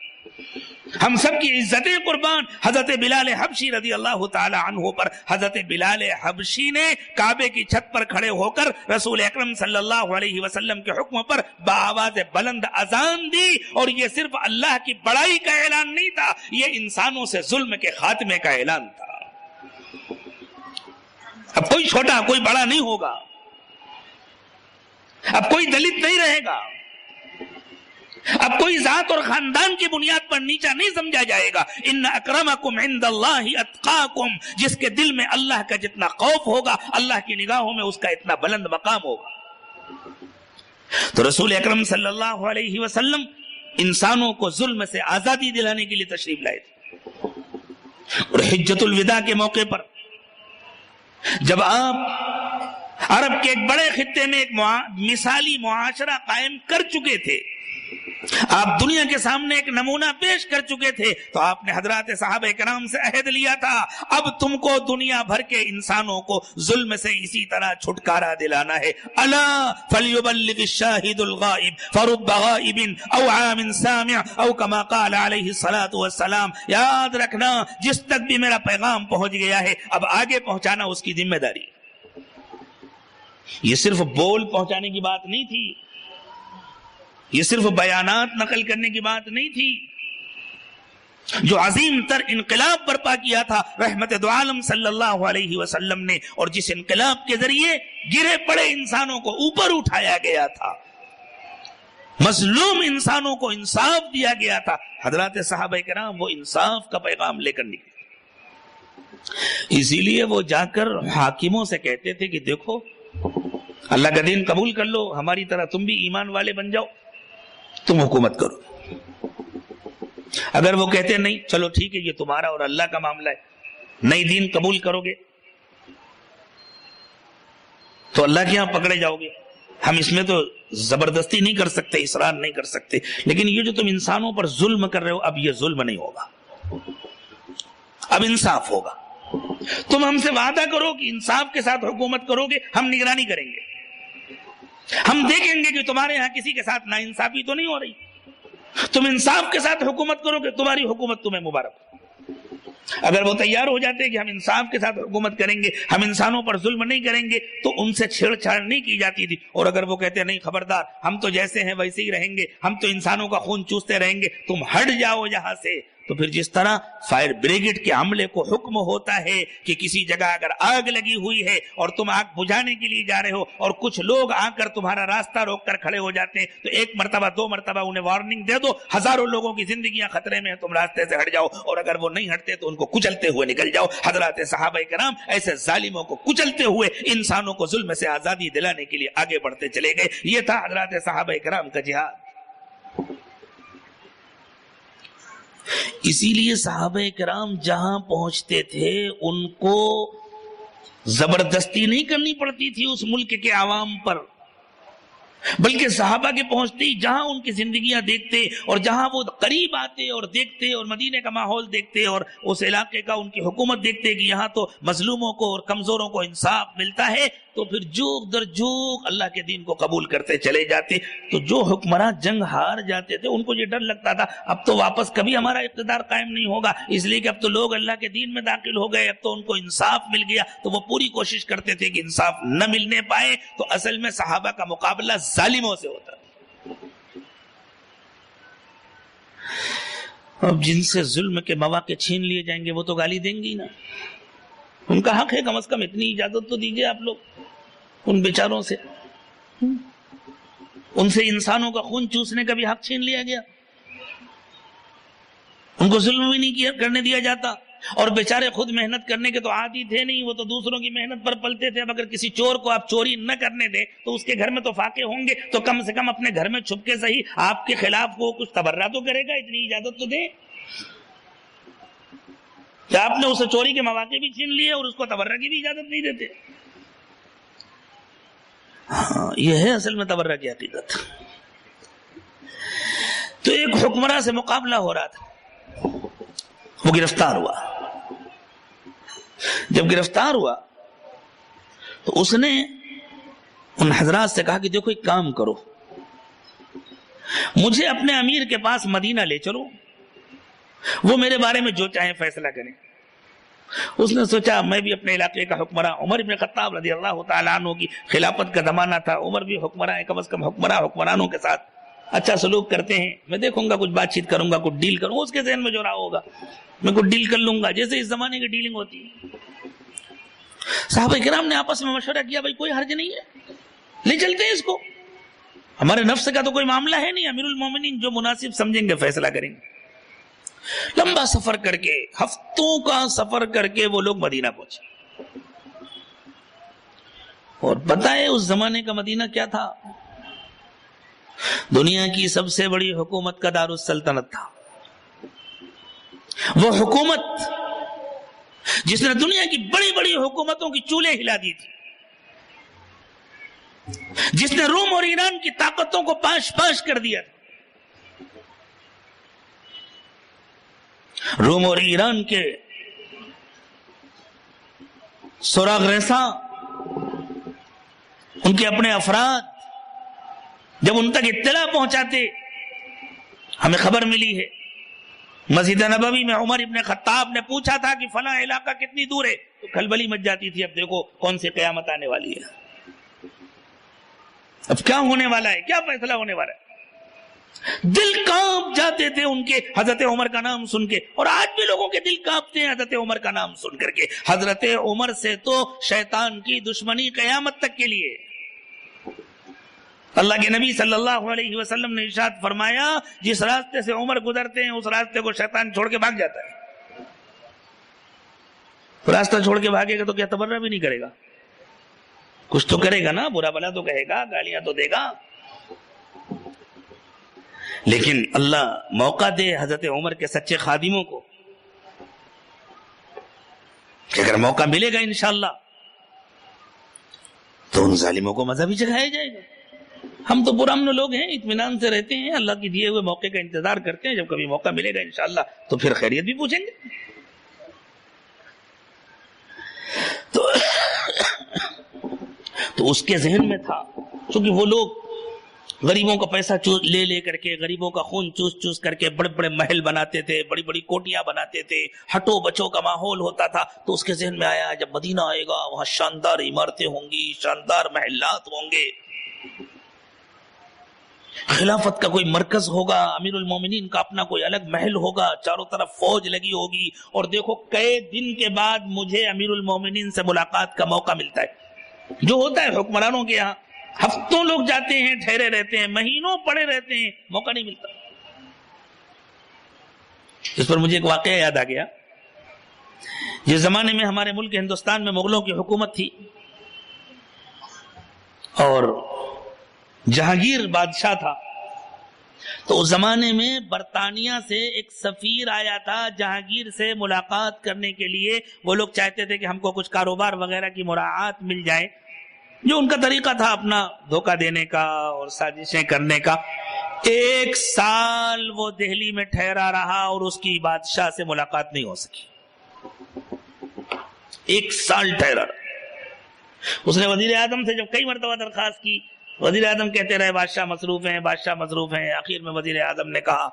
ہم سب کی عزتیں قربان حضرت بلال حبشی رضی اللہ تعالی عنہ پر۔ حضرت بلال حبشی نے کعبے کی چھت پر کھڑے ہو کر رسول اکرم صلی اللہ علیہ وسلم کے حکم پر بآواز بلند اذان دی، اور یہ صرف اللہ کی بڑائی کا اعلان نہیں تھا، یہ انسانوں سے ظلم کے خاتمے کا اعلان تھا۔ اب کوئی چھوٹا کوئی بڑا نہیں ہوگا، اب کوئی دلت نہیں رہے گا، اب کوئی ذات اور خاندان کی بنیاد پر نیچا نہیں سمجھا جائے گا۔ ان اکرمکم عند اللہ اتقاکم، جس کے دل میں اللہ کا جتنا خوف ہوگا اللہ کی نگاہوں میں اس کا اتنا بلند مقام ہوگا۔ تو رسول اکرم صلی اللہ علیہ وسلم انسانوں کو ظلم سے آزادی دلانے کے لیے تشریف لائے تھے، اور حجۃ الوداع کے موقع پر جب آپ عرب کے ایک بڑے خطے میں ایک مثالی معاشرہ قائم کر چکے تھے، آپ دنیا کے سامنے ایک نمونہ پیش کر چکے تھے، تو آپ نے حضرات صحابہ کرام سے عہد لیا تھا اب تم کو دنیا بھر کے انسانوں کو ظلم سے اسی طرح چھٹکارا دلانا ہے۔ الا فلیبلغ الشاہد الغائب فرب غائب او عام سامع او کما قال علیہ الصلاۃ والسلام، یاد رکھنا جس تک بھی میرا پیغام پہنچ گیا ہے اب آگے پہنچانا اس کی ذمہ داری۔ یہ صرف بول پہنچانے کی بات نہیں تھی، یہ صرف بیانات نقل کرنے کی بات نہیں تھی۔ جو عظیم تر انقلاب برپا کیا تھا رحمت دو عالم صلی اللہ علیہ وسلم نے، اور جس انقلاب کے ذریعے گرے پڑے انسانوں کو اوپر اٹھایا گیا تھا، مظلوم انسانوں کو انصاف دیا گیا تھا، حضرات صحابہ کرام وہ انصاف کا پیغام لے کر نکلے۔ اسی لیے وہ جا کر حاکموں سے کہتے تھے کہ دیکھو اللہ کا دین قبول کر لو، ہماری طرح تم بھی ایمان والے بن جاؤ، تم حکومت کرو۔ اگر وہ کہتے ہیں نہیں چلو ٹھیک ہے یہ تمہارا اور اللہ کا معاملہ ہے، نئی دین قبول کرو گے تو اللہ کے یہاں پکڑے جاؤ گے، ہم اس میں تو زبردستی نہیں کر سکتے، اصرار نہیں کر سکتے، لیکن یہ جو تم انسانوں پر ظلم کر رہے ہو اب یہ ظلم نہیں ہوگا، اب انصاف ہوگا۔ تم ہم سے وعدہ کرو کہ انصاف کے ساتھ حکومت کرو گے، ہم نگرانی کریں گے، ہم دیکھیں گے کہ تمہارے ہاں کسی کے ساتھ ناانصافی تو نہیں ہو رہی، تم انصاف کے ساتھ حکومت کرو گے، تمہاری حکومت تمہیں مبارک۔ اگر وہ تیار ہو جاتے ہیں کہ ہم انصاف کے ساتھ حکومت کریں گے، ہم انسانوں پر ظلم نہیں کریں گے، تو ان سے چھیڑ چھاڑ نہیں کی جاتی تھی۔ اور اگر وہ کہتے ہیں نہیں خبردار ہم تو جیسے ہیں ویسے ہی رہیں گے، ہم تو انسانوں کا خون چوستے رہیں گے، تم ہٹ جاؤ یہاں سے، تو پھر جس طرح فائر بریگیڈ کے عملے کو حکم ہوتا ہے کہ کسی جگہ اگر آگ لگی ہوئی ہے اور تم آگ بجھانے کے لیے جا رہے ہو اور کچھ لوگ آ کر تمہارا راستہ روک کر کھڑے ہو جاتے ہیں تو ایک مرتبہ 2 مرتبہ انہیں وارننگ دے دو، ہزاروں لوگوں کی زندگیاں خطرے میں ہیں، تم راستے سے ہٹ جاؤ، اور اگر وہ نہیں ہٹتے تو ان کو کچلتے ہوئے نکل جاؤ۔ حضرات صحابہ کرام ایسے ظالموں کو کچلتے ہوئے انسانوں کو ظلم سے آزادی دلانے کے لیے آگے بڑھتے چلے گئے۔ یہ تھا حضرات صحابہ کرام کا جہاد۔ اسی لیے صحابہ کرام جہاں پہنچتے تھے ان کو زبردستی نہیں کرنی پڑتی تھی اس ملک کے عوام پر، بلکہ صحابہ کے پہنچتے ہی جہاں ان کی زندگیاں دیکھتے اور جہاں وہ قریب آتے اور دیکھتے اور مدینے کا ماحول دیکھتے اور اس علاقے کا ان کی حکومت دیکھتے کہ یہاں تو مظلوموں کو اور کمزوروں کو انصاف ملتا ہے، تو پھر جوک در جوک اللہ کے دین کو قبول کرتے چلے جاتے۔ تو جو حکمراں جنگ ہار جاتے تھے ان کو یہ ڈر لگتا تھا اب تو واپس کبھی ہمارا اقتدار قائم نہیں ہوگا، اس لیے کہ اب تو لوگ اللہ کے دین میں داخل ہو گئے، اب تو ان کو انصاف مل گیا، تو وہ پوری کوشش کرتے تھے کہ انصاف نہ ملنے پائے۔ تو اصل میں صحابہ کا مقابلہ ظالموں سے ہوتا ہے۔ اب جن سے ظلم کے مواقع چھین لیے جائیں گے وہ تو گالی دیں گی نا، ان کا حق ہے، کم از کم اتنی اجازت تو دیجئے آپ لوگ ان بیچاروں سے۔ ان سے انسانوں کا خون چوسنے کا بھی حق چھین لیا گیا، ان کو ظلم بھی نہیں کرنے دیا جاتا، اور بیچارے خود محنت کرنے کے تو عادی تھے نہیں، وہ تو دوسروں کی محنت پر پلتے تھے۔ اب اگر کسی چور کو آپ چوری نہ کرنے دیں تو اس کے گھر میں تو فاقے ہوں گے، تو کم سے کم اپنے گھر میں چھپ کے صحیح آپ کے خلاف وہ کچھ تبرہ تو کرے گا، اتنی اجازت تو دیں۔ کہ آپ نے اسے چوری کے مواقع بھی چھین لیے اور اس کو تبرہ کی بھی اجازت نہیں دیتے۔ ہاں، یہ ہے اصل میں تبرہ کی حقیقت۔ تو ایک حکمراں سے مقابلہ ہو رہا تھا، وہ گرفتار ہوا۔ جب گرفتار ہوا تو اس نے ان حضرات سے کہا کہ دیکھو ایک کام کرو، مجھے اپنے امیر کے پاس مدینہ لے چلو، وہ میرے بارے میں جو چاہیں فیصلہ کریں۔ اس نے سوچا میں بھی اپنے علاقے کا حکمراں، عمر ابن خطاب رضی اللہ تعالیٰ عنہ کی خلافت کا زمانہ تھا، عمر بھی حکمراں ہے، کم از کم حکمرانوں کے ساتھ اچھا سلوک کرتے ہیں، میں دیکھوں گا، کچھ بات چیت کروں گا، کچھ ڈیل کروں گا، اس کے ذہن میں جو رہا ہوگا میں کچھ ڈیل کر لوں گا، جیسے اس زمانے کی ڈیلنگ ہوتی ہے۔ صحابہ کرام نے آپس میں مشورہ کیا، بھائی کوئی حرج نہیں ہے، لے چلتے ہیں اس کو، ہمارے نفس کا تو کوئی معاملہ ہے نہیں، امیر المومنین جو مناسب سمجھیں گے فیصلہ کریں گے۔ لمبا سفر کر کے، ہفتوں کا سفر کر کے وہ لوگ مدینہ پہنچے، اور پتہ ہے اس زمانے کا مدینہ کیا تھا؟ دنیا کی سب سے بڑی حکومت کا دارالسلطنت تھا۔ وہ حکومت جس نے دنیا کی بڑی بڑی حکومتوں کی چولیں ہلا دی تھی، جس نے روم اور ایران کی طاقتوں کو پاش پاش کر دیا تھا۔ روم اور ایران کے سراغ رساں، ان کے اپنے افراد جب ان تک اطلاع پہنچاتے، ہمیں خبر ملی ہے مسجد نبوی میں عمر ابن خطاب نے پوچھا تھا کہ فلاں علاقہ کتنی دور ہے، تو کھلبلی مچ جاتی تھی، اب دیکھو کون سی قیامت آنے والی ہے، اب کیا ہونے والا ہے، کیا فیصلہ ہونے والا ہے۔ دل کانپ جاتے تھے ان کے حضرت عمر کا نام سن کے، اور آج بھی لوگوں کے دل کانپتے ہیں حضرت عمر کا نام سن کر کے۔ حضرت عمر سے تو شیطان کی دشمنی قیامت تک کے لیے۔ اللہ کے نبی صلی اللہ علیہ وسلم نے ارشاد فرمایا، جس راستے سے عمر گزرتے ہیں اس راستے کو شیطان چھوڑ کے بھاگ جاتا ہے۔ راستہ چھوڑ کے بھاگے گا تو کیا تبرہ بھی نہیں کرے گا؟ کچھ تو کرے گا نا، برا بلا تو کہے گا، گالیاں تو دے گا، لیکن اللہ موقع دے حضرت عمر کے سچے خادموں کو کہ اگر موقع ملے گا انشاءاللہ تو ان ظالموں کو مزہ بھی چکھایا جائے گا۔ ہم تو پرامن لوگ ہیں، اطمینان سے رہتے ہیں، اللہ کے دیے ہوئے موقع کا انتظار کرتے ہیں، جب کبھی موقع ملے گا انشاءاللہ تو پھر خیریت بھی پوچھیں گے۔ تو اس کے ذہن میں تھا، چونکہ وہ لوگ غریبوں کا پیسہ لے لے کر کے، غریبوں کا خون چوس چوس کر کے بڑے بڑے محل بناتے تھے، بڑی بڑی کوٹیاں بناتے تھے، ہٹو بچوں کا ماحول ہوتا تھا۔ تو اس کے ذہن میں آیا جب مدینہ آئے گا وہاں شاندار عمارتیں ہوں گی، شاندار محلات ہوں گے، خلافت کا کوئی مرکز ہوگا، امیر المومنین کا اپنا کوئی الگ محل ہوگا، چاروں طرف فوج لگی ہوگی، اور دیکھو کئی دن کے بعد مجھے امیر المومنین سے ملاقات کا موقع ملتا ہے۔ جو ہوتا ہے حکمرانوں کے یہاں، ہفتوں لوگ جاتے ہیں، ٹھہرے رہتے ہیں، مہینوں پڑے رہتے ہیں، موقع نہیں ملتا۔ اس پر مجھے ایک واقعہ یاد آ گیا۔ جس زمانے میں ہمارے ملک ہندوستان میں مغلوں کی حکومت تھی اور جہانگیر بادشاہ تھا، تو اس زمانے میں برطانیہ سے ایک سفیر آیا تھا جہانگیر سے ملاقات کرنے کے لیے۔ وہ لوگ چاہتے تھے کہ ہم کو کچھ کاروبار وغیرہ کی مراعات مل جائے، جو ان کا طریقہ تھا اپنا دھوکہ دینے کا اور سازشیں کرنے کا۔ 1 سال وہ دہلی میں ٹھہرا رہا اور اس کی بادشاہ سے ملاقات نہیں ہو سکی۔ 1 سال ٹھہرا رہا۔ اس نے وزیر اعظم سے جب کئی مرتبہ درخواست کی، وزیر اعظم کہتے رہے بادشاہ مصروف ہیں، بادشاہ مصروف ہیں۔ آخر میں وزیر اعظم نے کہا،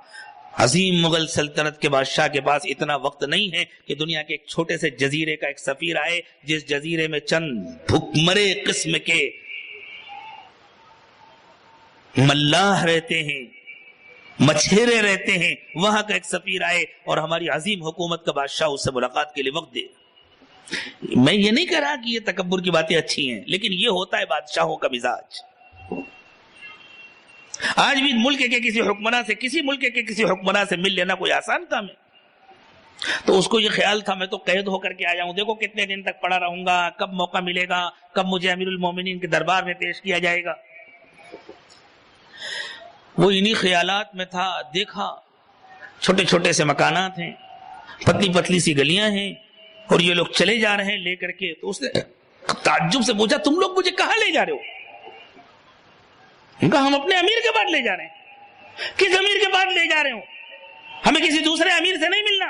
عظیم مغل سلطنت کے بادشاہ کے پاس اتنا وقت نہیں ہے کہ دنیا کے ایک چھوٹے سے جزیرے کا ایک سفیر آئے، جس جزیرے میں چند بھکمرے قسم کے ملاح رہتے ہیں، مچھیرے رہتے ہیں، وہاں کا ایک سفیر آئے اور ہماری عظیم حکومت کا بادشاہ اس سے ملاقات کے لیے وقت دے۔ میں یہ نہیں کہہ رہا کہ یہ تکبر کی باتیں اچھی ہیں، لیکن یہ ہوتا ہے بادشاہوں کا مزاج۔ آج بھی ملک کے کسی حکمراں سے، کسی ملک کے کسی حکمراں سے مل لینا کوئی آسان کام ہے؟ تو اس کو یہ خیال تھا میں تو قید ہو کر کے آ جاؤں، دیکھو کتنے دن تک پڑا رہوں گا، کب موقع ملے گا، کب مجھے امیر المومنین کے دربار میں پیش کیا جائے گا۔ وہ انہی خیالات میں تھا، دیکھا چھوٹے چھوٹے سے مکانات ہیں، پتلی پتلی سی گلیاں ہیں، اور یہ لوگ چلے جا رہے ہیں لے کر کے۔ تو اس نے تعجب سے پوچھا، تم لوگ مجھے کہاں لے جا رہے ہو؟ ان کا ہم اپنے امیر کے بعد لے جا رہے ہیں۔ کس امیر کے بعد لے جا رہے ہو؟ ہمیں کسی دوسرے امیر سے نہیں ملنا،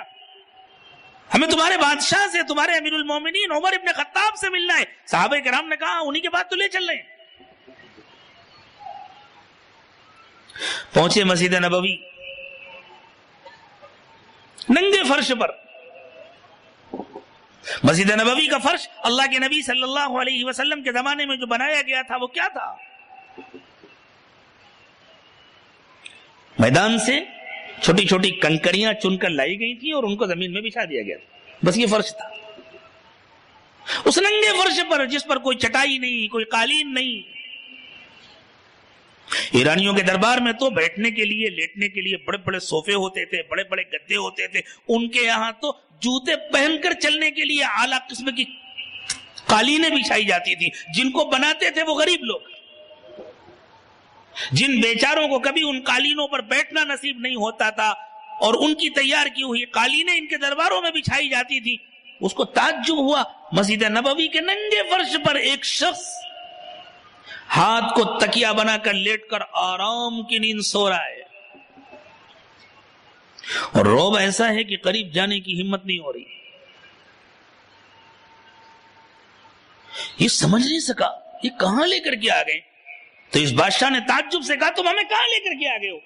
ہمیں تمہارے بادشاہ سے، تمہارے امیر المومنین عمر ابن خطاب سے ملنا ہے۔ صحابہ کرام نے کہا انہی کے بعد تو لے چل رہے ہیں۔ پہنچے مسجد نبوی، ننگے فرش پر۔ مسجد نبوی کا فرش اللہ کے نبی صلی اللہ علیہ وسلم کے زمانے میں جو بنایا گیا تھا وہ کیا تھا؟ میدان سے چھوٹی چھوٹی کنکریاں چن کر لائی گئی تھی اور ان کو زمین میں بچھا دیا گیا تھا، بس یہ فرش تھا۔ اس ننگے فرش پر، جس پر کوئی چٹائی نہیں، کوئی قالین نہیں۔ ایرانیوں کے دربار میں تو بیٹھنے کے لیے، لیٹنے کے لیے بڑے بڑے صوفے ہوتے تھے، بڑے بڑے گدے ہوتے تھے۔ ان کے یہاں تو جوتے پہن کر چلنے کے لیے اعلیٰ قسم کی قالینیں بچھائی جاتی تھی۔ جن کو بناتے تھے وہ غریب لوگ، جن بیچاروں کو کبھی ان قالینوں پر بیٹھنا نصیب نہیں ہوتا تھا، اور ان کی تیار کی ہوئی قالینیں ان کے درباروں میں بچھائی جاتی تھی۔ اس کو تعجب ہوا، مسجد نبوی کے ننگے فرش پر ایک شخص ہاتھ کو تکیہ بنا کر لیٹ کر آرام کی نیند سو رہا ہے، اور رعب ایسا ہے کہ قریب جانے کی ہمت نہیں ہو رہی۔ یہ سمجھ نہیں سکا یہ کہاں لے کر کے آ گئے۔ تو اس بادشاہ نے تعجب سے کہا، تم ہمیں کہاں لے کر کے آ گئے ہو؟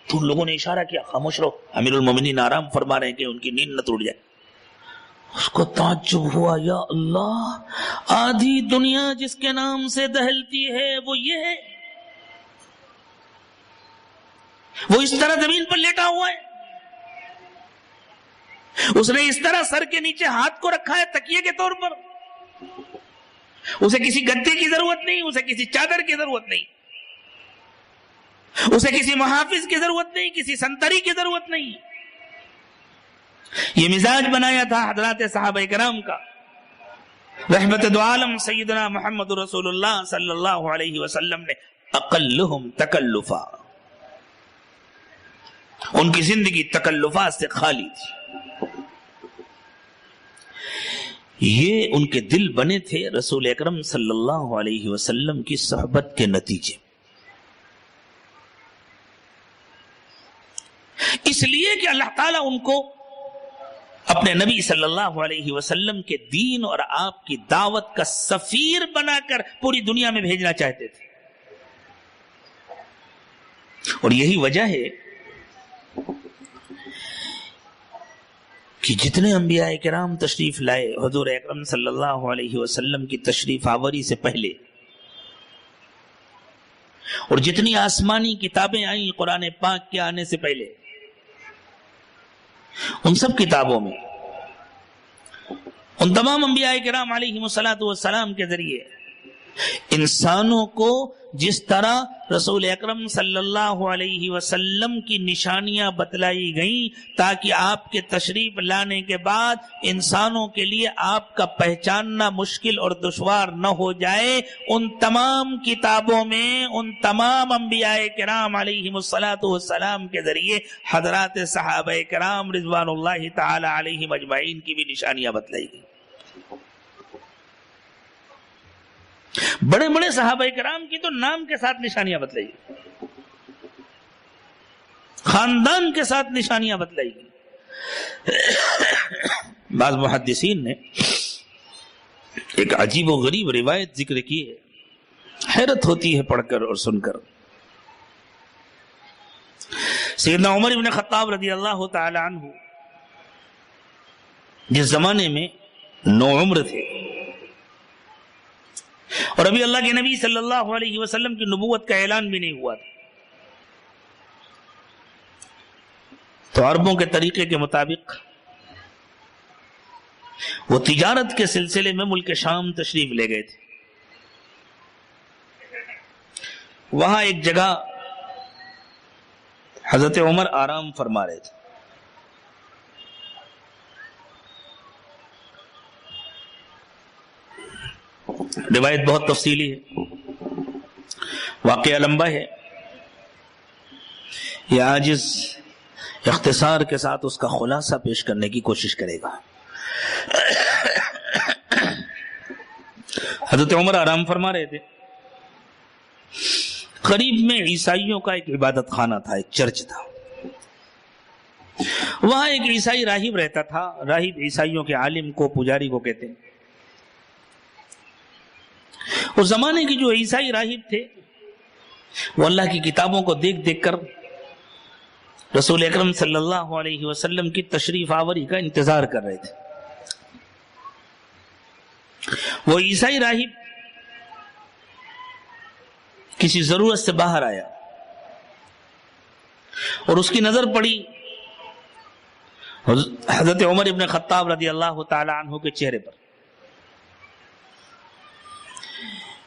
تو ان لوگوں نے اشارہ کیا، خاموش رہو، امیر المومنین آرام فرما رہے ہیں کہ ان کی نیند نہ ٹوٹ جائے۔ اس کو تعجب ہوا، یا اللہ، آدھی دنیا جس کے نام سے دہلتی ہے وہ یہ ہے، وہ اس طرح زمین پر لیٹا ہوا ہے، اس نے اس طرح سر کے نیچے ہاتھ کو رکھا ہے تکیے کے طور پر۔ اسے کسی گدے کی ضرورت نہیں، اسے کسی چادر کی ضرورت نہیں، اسے کسی محافظ کی ضرورت نہیں، کسی سنتری کی ضرورت نہیں۔ یہ مزاج بنایا تھا حضرات صحابہ کرام کا۔ رحمت دو عالم سیدنا محمد رسول اللہ صلی اللہ علیہ وسلم نے اقلہم تکلفا، ان کی زندگی تکلفات سے خالی تھی۔ یہ ان کے دل بنے تھے رسول اکرم صلی اللہ علیہ وسلم کی صحبت کے نتیجے، اس لیے کہ اللہ تعالیٰ ان کو اپنے نبی صلی اللہ علیہ وسلم کے دین اور آپ کی دعوت کا سفیر بنا کر پوری دنیا میں بھیجنا چاہتے تھے۔ اور یہی وجہ ہے کہ جتنے انبیاء کرام تشریف لائے حضور اکرم صلی اللہ علیہ وسلم کی تشریف آوری سے پہلے، اور جتنی آسمانی کتابیں آئیں قرآن پاک کے آنے سے پہلے، ان سب کتابوں میں ان تمام انبیاء کرام علیہم الصلوۃ والسلام کے ذریعے انسانوں کو جس طرح رسول اکرم صلی اللہ علیہ وسلم کی نشانیاں بتلائی گئیں تاکہ آپ کے تشریف لانے کے بعد انسانوں کے لیے آپ کا پہچاننا مشکل اور دشوار نہ ہو جائے، ان تمام کتابوں میں ان تمام انبیاء کرام علیہم الصلوۃ والسلام کے ذریعے حضرات صحابہ کرام رضوان اللہ تعالی علیہم اجمعین کی بھی نشانیاں بتلائی گئی۔ بڑے بڑے صحابہ کرام کی تو نام کے ساتھ نشانیاں بتلائی گئی، خاندان کے ساتھ نشانیاں بتلائی گئی۔ بعض محدثین نے ایک عجیب و غریب روایت ذکر کی ہے، حیرت ہوتی ہے پڑھ کر اور سن کر۔ سیدنا عمر بن خطاب رضی اللہ تعالی عنہ جس زمانے میں نوعمر تھے اور ابھی اللہ کے نبی صلی اللہ علیہ وسلم کی نبوت کا اعلان بھی نہیں ہوا تھا، تو عربوں کے طریقے کے مطابق وہ تجارت کے سلسلے میں ملک شام تشریف لے گئے تھے۔ وہاں ایک جگہ حضرت عمر آرام فرما رہے تھے۔ روایت بہت تفصیلی ہے، واقعہ لمبا ہے، یہ عاجز اختصار کے ساتھ اس کا خلاصہ پیش کرنے کی کوشش کرے گا۔ حضرت عمر آرام فرما رہے تھے، قریب میں عیسائیوں کا ایک عبادت خانہ تھا، ایک چرچ تھا، وہاں ایک عیسائی راہب رہتا تھا۔ راہب عیسائیوں کے عالم کو، پجاری کو کہتے ہیں۔ اس زمانے کے جو عیسائی راہب تھے وہ اللہ کی کتابوں کو دیکھ دیکھ کر رسول اکرم صلی اللہ علیہ وسلم کی تشریف آوری کا انتظار کر رہے تھے۔ وہ عیسائی راہب کسی ضرورت سے باہر آیا اور اس کی نظر پڑی حضرت عمر ابن خطاب رضی اللہ تعالی عنہ کے چہرے پر۔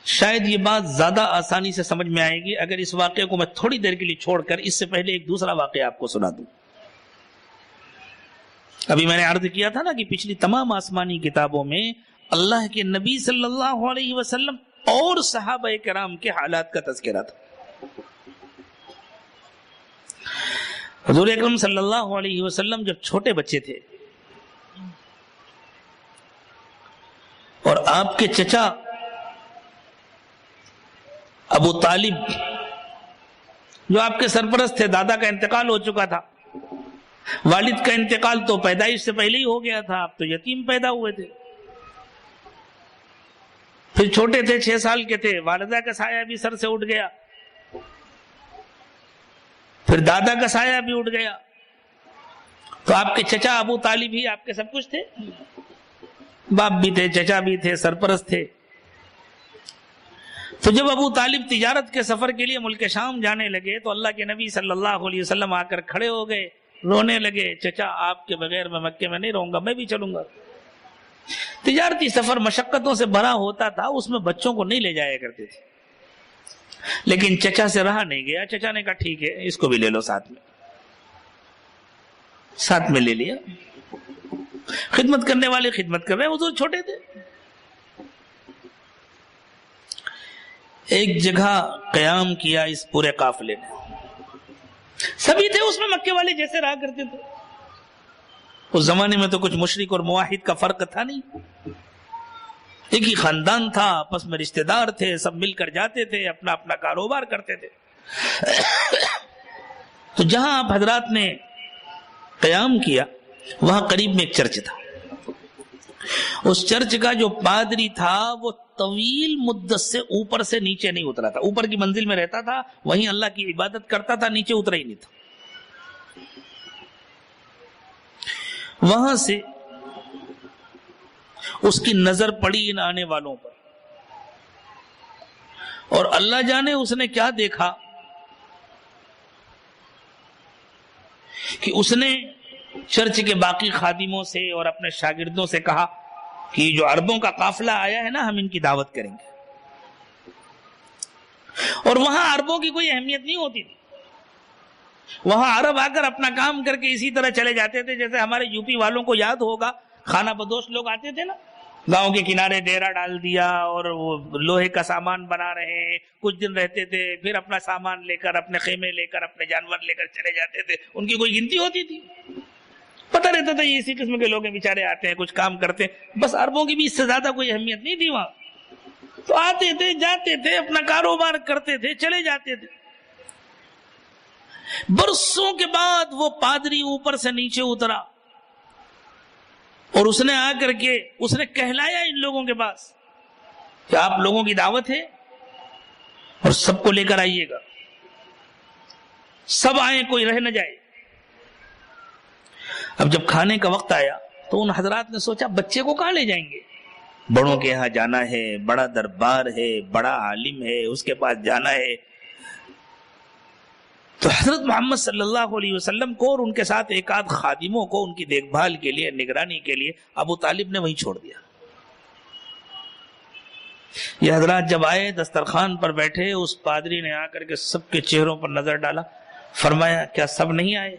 شاید یہ بات زیادہ آسانی سے سمجھ میں آئے گی اگر اس واقعے کو میں تھوڑی دیر کے لیے چھوڑ کر اس سے پہلے ایک دوسرا واقعہ آپ کو سنا دوں۔ ابھی میں نے عرض کیا تھا نا کہ پچھلی تمام آسمانی کتابوں میں اللہ کے نبی صلی اللہ علیہ وسلم اور صحابہ کرام کے حالات کا تذکرہ تھا۔ حضور اکرم صلی اللہ علیہ وسلم جب چھوٹے بچے تھے اور آپ کے چچا ابو طالب جو آپ کے سرپرست تھے، دادا کا انتقال ہو چکا تھا، والد کا انتقال تو پیدائش سے پہلے ہی ہو گیا تھا، آپ تو یتیم پیدا ہوئے تھے، پھر چھوٹے تھے، 6 سال کے تھے، والدہ کا سایہ بھی سر سے اٹھ گیا، پھر دادا کا سایہ بھی اٹھ گیا، تو آپ کے چچا ابو طالب ہی آپ کے سب کچھ تھے، باپ بھی تھے، چچا بھی تھے، سرپرست تھے۔ تو جب ابو طالب تجارت کے سفر کے لیے ملک شام جانے لگے تو اللہ کے نبی صلی اللہ علیہ وسلم آ کر کھڑے ہو گئے، رونے لگے، چچا آپ کے بغیر میں مکے میں نہیں رہوں گا، میں بھی چلوں گا۔ تجارتی سفر مشقتوں سے بھرا ہوتا تھا، اس میں بچوں کو نہیں لے جایا کرتے تھے، لیکن چچا سے رہا نہیں گیا۔ چچا نے کہا ٹھیک ہے، اس کو بھی لے لو، ساتھ میں لے لیا۔ خدمت کرنے والے خدمت کر رہے، حضور چھوٹے تھے۔ ایک جگہ قیام کیا اس پورے قافلے نے، سبھی تھے اس میں مکے والے جیسے رہا کرتے تھے۔ اس زمانے میں تو کچھ مشرک اور موحد کا فرق تھا نہیں، ایک ہی خاندان تھا، آپس میں رشتہ دار تھے، سب مل کر جاتے تھے، اپنا اپنا کاروبار کرتے تھے۔ تو جہاں آپ حضرات نے قیام کیا وہاں قریب میں ایک چرچ تھا۔ اس چرچ کا جو پادری تھا وہ طویل مدت سے اوپر سے نیچے نہیں اترا تھا، اوپر کی منزل میں رہتا تھا، وہیں اللہ کی عبادت کرتا تھا، نیچے اترا ہی نہیں تھا۔ وہاں سے اس کی نظر پڑی ان آنے والوں پر اور اللہ جانے اس نے کیا دیکھا کہ اس نے چرچ کے باقی خادموں سے اور اپنے شاگردوں سے کہا کہ جو عربوں کا قافلہ آیا ہے نا، ہم ان کی دعوت کریں گے. اور وہاں عربوں کی کوئی اہمیت نہیں ہوتی تھی. وہاں عرب آ کر اپنا کام کر کے اسی طرح چلے جاتے تھے جیسے ہمارے یوپی والوں کو یاد ہوگا، خانہ بدوش لوگ آتے تھے نا، گاؤں کے کنارے ڈیرا ڈال دیا اور وہ لوہے کا سامان بنا رہے ہیں، کچھ دن رہتے تھے، پھر اپنا سامان لے کر، اپنے خیمے لے کر، اپنے جانور لے کر چلے جاتے تھے. ان کی کوئی گنتی ہوتی تھی؟ پتہ رہتا تھا یہ اسی قسم کے لوگ ہیں، بیچارے آتے ہیں، کچھ کام کرتے ہیں. بس عربوں کی بھی اس سے زیادہ کوئی اہمیت نہیں تھی وہاں. تو آتے تھے، جاتے تھے، اپنا کاروبار کرتے تھے، چلے جاتے تھے. برسوں کے بعد وہ پادری اوپر سے نیچے اترا اور اس نے آ کر کے اس نے کہلایا ان لوگوں کے پاس کہ آپ لوگوں کی دعوت ہے اور سب کو لے کر آئیے گا، سب آئیں، کوئی رہ نہ جائے. اب جب کھانے کا وقت آیا تو ان حضرات نے سوچا بچے کو کہاں لے جائیں گے؟ بڑوں کے یہاں جانا ہے، بڑا دربار ہے، بڑا عالم ہے، اس کے پاس جانا ہے. تو حضرت محمد صلی اللہ علیہ وسلم کو اور ان کے ساتھ ایک آدھ خادموں کو ان کی دیکھ بھال کے لیے، نگرانی کے لیے ابو طالب نے وہیں چھوڑ دیا. یہ حضرات جب آئے، دسترخوان پر بیٹھے، اس پادری نے آ کر کے سب کے چہروں پر نظر ڈالا، فرمایا کیا سب نہیں آئے؟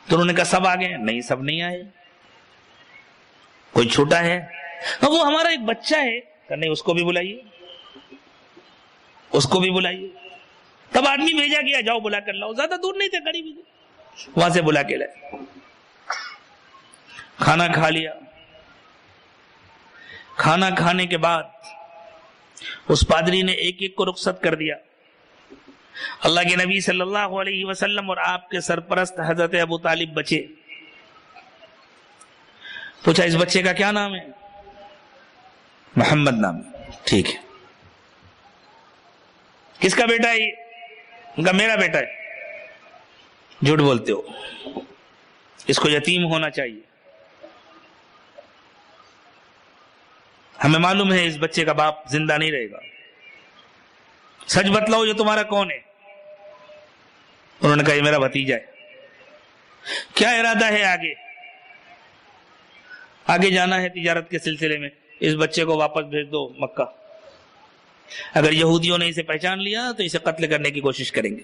تو انہوں نے کہا سب آ گئے. نہیں، سب نہیں آئے، کوئی چھوٹا ہے. وہ ہمارا ایک بچہ ہے. کہ نہیں، اس کو بھی بلائیے، اس کو بھی بلائیے. تب آدمی بھیجا گیا، جاؤ بلا کر لاؤ. زیادہ دور نہیں تھے، قریب ہی تھے، وہاں سے بلا کے لائے. کھانا کھا لیا. کھانا کھانے کے بعد اس پادری نے ایک ایک کو رخصت کر دیا. اللہ کے نبی صلی اللہ علیہ وسلم اور آپ کے سرپرست حضرت ابو طالب بچے. پوچھا اس بچے کا کیا نام ہے؟ محمد نام ہے. ٹھیک ہے. کس کا بیٹا ہے یہ؟ ان کا میرا بیٹا ہے. جھوٹ بولتے ہو، اس کو یتیم ہونا چاہیے. ہمیں معلوم ہے اس بچے کا باپ زندہ نہیں رہے گا. سچ بتلاؤ یہ تمہارا کون ہے؟ انہوں نے کہا یہ میرا بھتیجا ہے. کیا ارادہ ہے آگے؟ آگے جانا ہے تجارت کے سلسلے میں. اس بچے کو واپس بھیج دو مکہ. اگر یہودیوں نے اسے پہچان لیا تو اسے قتل کرنے کی کوشش کریں گے.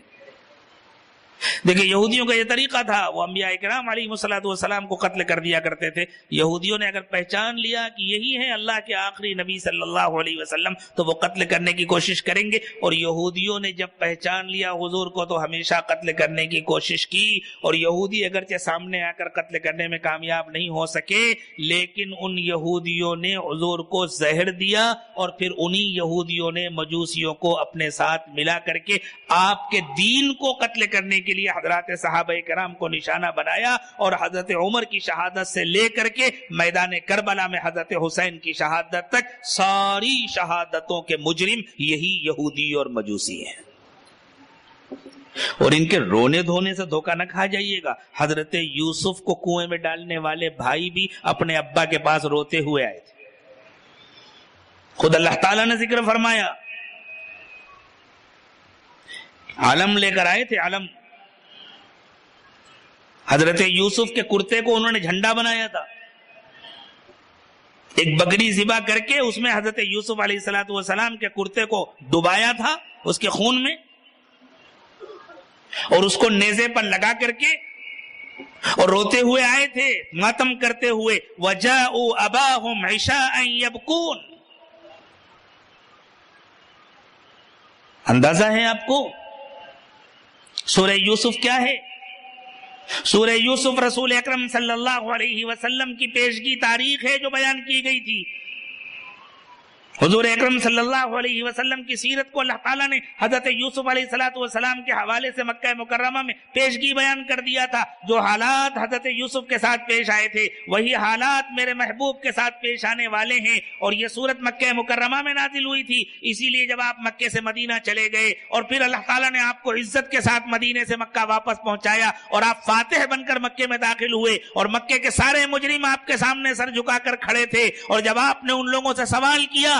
دیکھیں یہودیوں کا یہ طریقہ تھا، وہ انبیاء کرام علیہ الصلوۃ والسلام کو قتل کر دیا کرتے تھے. یہودیوں نے اگر پہچان لیا کہ یہی ہے اللہ کے آخری نبی صلی اللہ علیہ وسلم تو وہ قتل کرنے کی کوشش کریں گے. اور یہودیوں نے جب پہچان لیا حضور کو تو ہمیشہ قتل کرنے کی کوشش کی. اور یہودی اگرچہ سامنے آ کر قتل کرنے میں کامیاب نہیں ہو سکے، لیکن ان یہودیوں نے حضور کو زہر دیا اور پھر انہی یہودیوں نے مجوسیوں کو اپنے ساتھ ملا کر کے آپ کے دین کو قتل کرنے کے لیے حضرات صحابہ کرام کو نشانہ بنایا. اور حضرت عمر کی شہادت سے لے کر کے میدان کربلا میں حضرت حسین کی شہادت تک ساری شہادتوں کے مجرم یہی یہودی اور مجوسی ہیں. اور ان کے رونے دھونے سے دھوکہ نہ کھا جائیے گا. حضرت یوسف کو کنویں میں ڈالنے والے بھائی بھی اپنے ابا کے پاس روتے ہوئے آئے تھے. خود اللہ تعالیٰ نے ذکر فرمایا، علم لے کر آئے تھے. علم حضرت یوسف کے کرتے کو انہوں نے جھنڈا بنایا تھا. ایک بکری ذبح کر کے اس میں حضرت یوسف علیہ الصلوۃ والسلام کے کرتے کو ڈبایا تھا اس کے خون میں، اور اس کو نیزے پر لگا کر کے اور روتے ہوئے آئے تھے، ماتم کرتے ہوئے. وَجَاءُوا أَبَاهُمْ عِشَاءً يَبْكُونَ. اندازہ ہے آپ کو سورہ یوسف کیا ہے؟ سورہ یوسف رسول اکرم صلی اللہ علیہ وسلم کی پیشگی تاریخ ہے جو بیان کی گئی تھی. حضور اکرم صلی اللہ علیہ وسلم کی سیرت کو اللہ تعالیٰ نے حضرت یوسف علیہ الصلوۃ والسلام کے حوالے سے مکہ مکرمہ میں پیشگی بیان کر دیا تھا. جو حالات حضرت یوسف کے ساتھ پیش آئے تھے وہی حالات میرے محبوب کے ساتھ پیش آنے والے ہیں. اور یہ سورت مکہ مکرمہ میں نازل ہوئی تھی. اسی لیے جب آپ مکے سے مدینہ چلے گئے اور پھر اللہ تعالیٰ نے آپ کو عزت کے ساتھ مدینے سے مکہ واپس پہنچایا اور آپ فاتح بن کر مکے میں داخل ہوئے اور مکے کے سارے مجرم آپ کے سامنے سر جھکا کر کھڑے تھے. اور جب آپ نے ان لوگوں سے سوال کیا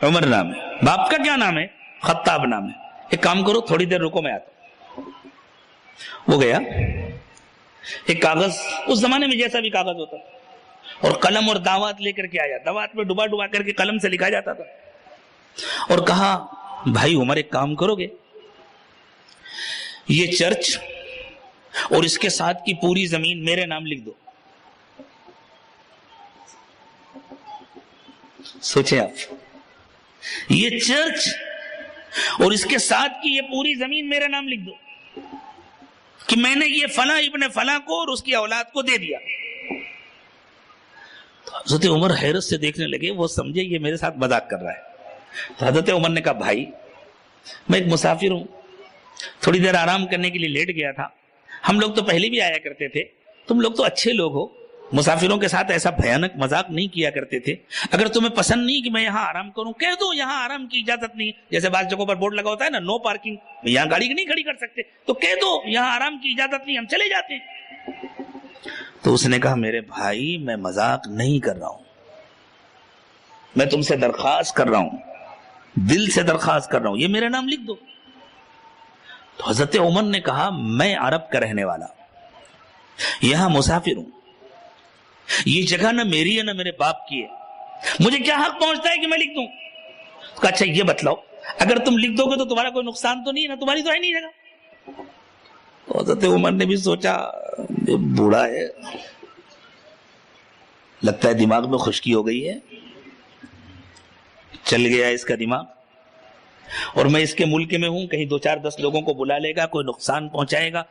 عمر نام ہے, باپ کا کیا نام ہے؟ خطاب نام ہے. ایک کام کرو, تھوڑی دیر رکو, میں آتا ہوں. وہ گیا, ایک کاغذ, اس زمانے میں جیسا بھی کاغذ ہوتا اور قلم اور دعوات لے کر کے آیا. دعوات میں ڈبا ڈبا کر کے قلم سے لکھا جاتا تھا, اور کہا بھائی عمر ایک کام کرو گے, یہ چرچ اور اس کے ساتھ کی پوری زمین میرے نام لکھ دو. سوچیں آپ, یہ چرچ اور اس کے ساتھ کی یہ پوری زمین میرے نام لکھ دو کہ میں نے یہ فلاں ابن فلاں کو اور اس کی اولاد کو دے دیا. تو حضرت عمر حیرت سے دیکھنے لگے, وہ سمجھے یہ میرے ساتھ مذاق کر رہا ہے. تو حضرت عمر نے کہا بھائی میں ایک مسافر ہوں, تھوڑی دیر آرام کرنے کے لیے لیٹ گیا تھا. ہم لوگ تو پہلے بھی آیا کرتے تھے, تم لوگ تو اچھے لوگ ہو, مسافروں کے ساتھ ایسا بھیانک مذاق نہیں کیا کرتے تھے. اگر تمہیں پسند نہیں کہ میں یہاں آرام کروں, کہہ دو یہاں آرام کی اجازت نہیں. جیسے بعض جگہوں پر بورڈ لگا ہوتا ہے نا, نو پارکنگ, یہاں گاڑی نہیں کھڑی کر سکتے, تو کہہ دو یہاں آرام کی اجازت نہیں, ہم چلے جاتے ہیں. تو اس نے کہا میرے بھائی میں مذاق نہیں کر رہا ہوں, میں تم سے درخواست کر رہا ہوں, دل سے درخواست کر رہا ہوں, یہ میرے نام لکھ دو. تو حضرت عمر نے کہا میں عرب کا رہنے والا, یہاں مسافر ہوں, یہ جگہ نہ میری ہے نہ میرے باپ کی ہے, مجھے کیا حق پہنچتا ہے کہ میں لکھ دوں؟ کہا اچھا یہ بتلاؤ, اگر تم لکھ دو گے تو تمہارا کوئی نقصان تو نہیں ہے نا, تمہاری تو ہے نہیں جگہ. تو حضرت عمر نے بھی سوچا یہ بوڑھا ہے, لگتا ہے دماغ میں خشکی ہو گئی ہے, چل گیا اس کا دماغ, اور میں اس کے ملک میں ہوں, کہیں 2-4-10 لوگوں کو بلا لے گا, کوئی نقصان پہنچائے گا,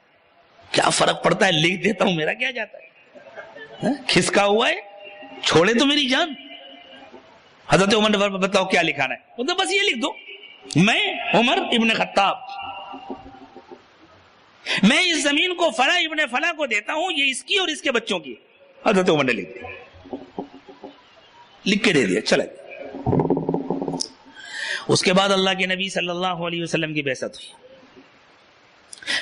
کیا فرق پڑتا ہے, لکھ دیتا ہوں, میرا کیا جاتا ہے, کھسکا ہوا ہے, چھوڑے تو میری جان. حضرت عمر نے بتاؤ کیا لکھانا ہے؟ تو بس یہ لکھ دو, میں عمر ابن خطاب, میں اس زمین کو فلاں ابن فلاں کو دیتا ہوں, یہ اس کی اور اس کے بچوں کی. حضرت عمر نے لکھ دیا, لکھ کے دے دیا, چلا گیا. اس کے بعد اللہ کے نبی صلی اللہ علیہ وسلم کی بعثت ہوئی.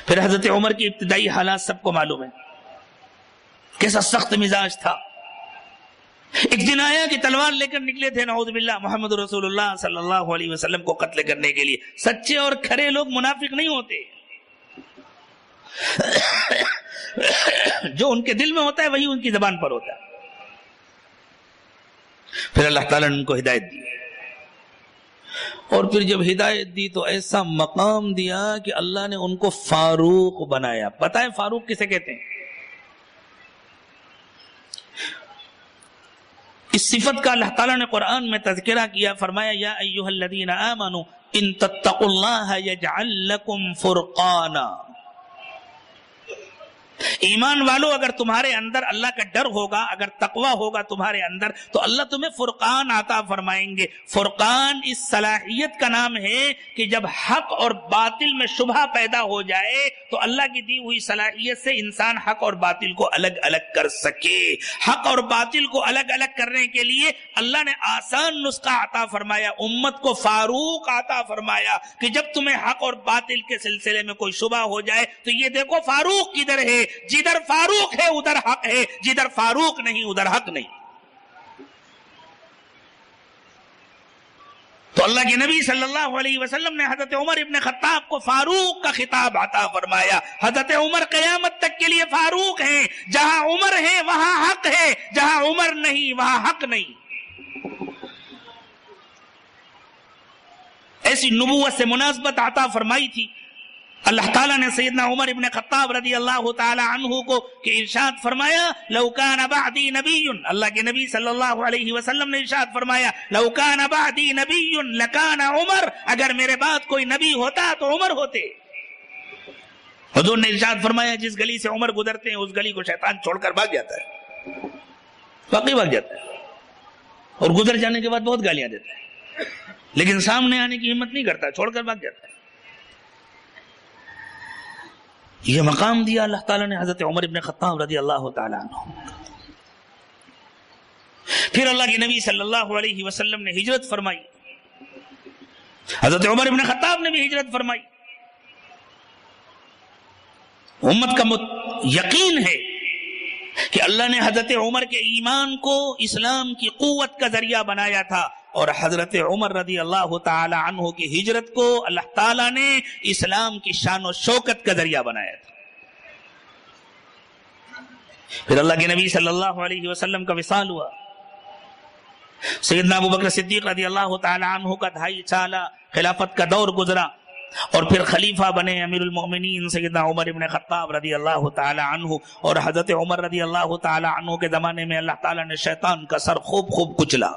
پھر حضرت عمر کی ابتدائی حالات سب کو معلوم ہے, کیسا سخت مزاج تھا. ایک دن آیا کہ تلوار لے کر نکلے تھے نعوذ باللہ محمد رسول اللہ صلی اللہ علیہ وسلم کو قتل کرنے کے لیے. سچے اور کھرے لوگ منافق نہیں ہوتے, جو ان کے دل میں ہوتا ہے وہی ان کی زبان پر ہوتا ہے. پھر اللہ تعالیٰ نے ان کو ہدایت دی, اور پھر جب ہدایت دی تو ایسا مقام دیا کہ اللہ نے ان کو فاروق بنایا. پتہ ہے فاروق کسے کہتے ہیں؟ اس صفت کا اللہ تعالیٰ نے قرآن میں تذکرہ کیا, فرمایا یا ایھا الذین آمنوا ان تتقوا اللہ یجعل لکم فرقانا. ایمان والو اگر تمہارے اندر اللہ کا ڈر ہوگا, اگر تقوی ہوگا تمہارے اندر, تو اللہ تمہیں فرقان عطا فرمائیں گے. فرقان اس صلاحیت کا نام ہے کہ جب حق اور باطل میں شبہ پیدا ہو جائے تو اللہ کی دی ہوئی صلاحیت سے انسان حق اور باطل کو الگ الگ کر سکے. حق اور باطل کو الگ الگ کرنے کے لیے اللہ نے آسان نسخہ عطا فرمایا, امت کو فاروق عطا فرمایا کہ جب تمہیں حق اور باطل کے سلسلے میں کوئی شبہ ہو جائے تو یہ دیکھو فاروق کدھر ہے, جدھر فاروق ہے ادھر حق ہے, جدھر فاروق نہیں ادھر حق نہیں. تو اللہ کے نبی صلی اللہ علیہ وسلم نے حضرت عمر ابن خطاب کو فاروق کا خطاب عطا فرمایا. حضرت عمر قیامت تک کے لیے فاروق ہیں, جہاں عمر ہے وہاں حق ہے, جہاں عمر نہیں وہاں حق نہیں. ایسی نبوت سے مناسبت عطا فرمائی تھی اللہ تعالیٰ نے سیدنا عمر ابن خطاب رضی اللہ تعالی عنہ کو کہ ارشاد فرمایا لو کان بعدی نبی, اللہ کے نبی صلی اللہ علیہ وسلم نے ارشاد فرمایا لو کان بعدی نبی لکان عمر, اگر میرے بعد کوئی نبی ہوتا تو عمر ہوتے. حضور نے ارشاد فرمایا جس گلی سے عمر گزرتے ہیں اس گلی کو شیطان چھوڑ کر بھاگ جاتا ہے, واقعی بھاگ جاتا ہے, اور گزر جانے کے بعد بہت گالیاں دیتا ہے, لیکن سامنے آنے کی ہمت نہیں کرتا, چھوڑ کر بھاگ جاتا ہے. یہ مقام دیا اللہ تعالیٰ نے حضرت عمر ابن خطاب رضی اللہ تعالیٰ عنہ. پھر اللہ کے نبی صلی اللہ علیہ وسلم نے ہجرت فرمائی, حضرت عمر ابن خطاب نے بھی ہجرت فرمائی. امت کا یقین ہے کہ اللہ نے حضرت عمر کے ایمان کو اسلام کی قوت کا ذریعہ بنایا تھا. اور حضرت عمر رضی اللہ تعالی عنہ کی ہجرت کو اللہ تعالیٰ نے اسلام کی شان و شوکت کا ذریعہ بنایا تھا. پھر اللہ کے نبی صلی اللہ علیہ وسلم کا وصال ہوا. سیدنا ابوبکر صدیق رضی اللہ تعالی عنہ کا 2.5 سالہ خلافت کا دور گزرا اور پھر خلیفہ بنے امیر المؤمنین سیدنا عمر ابن خطاب رضی اللہ تعالی عنہ. اور حضرت عمر رضی اللہ تعالی عنہ کے زمانے میں اللہ تعالیٰ نے شیطان کا سر خوب کچلا.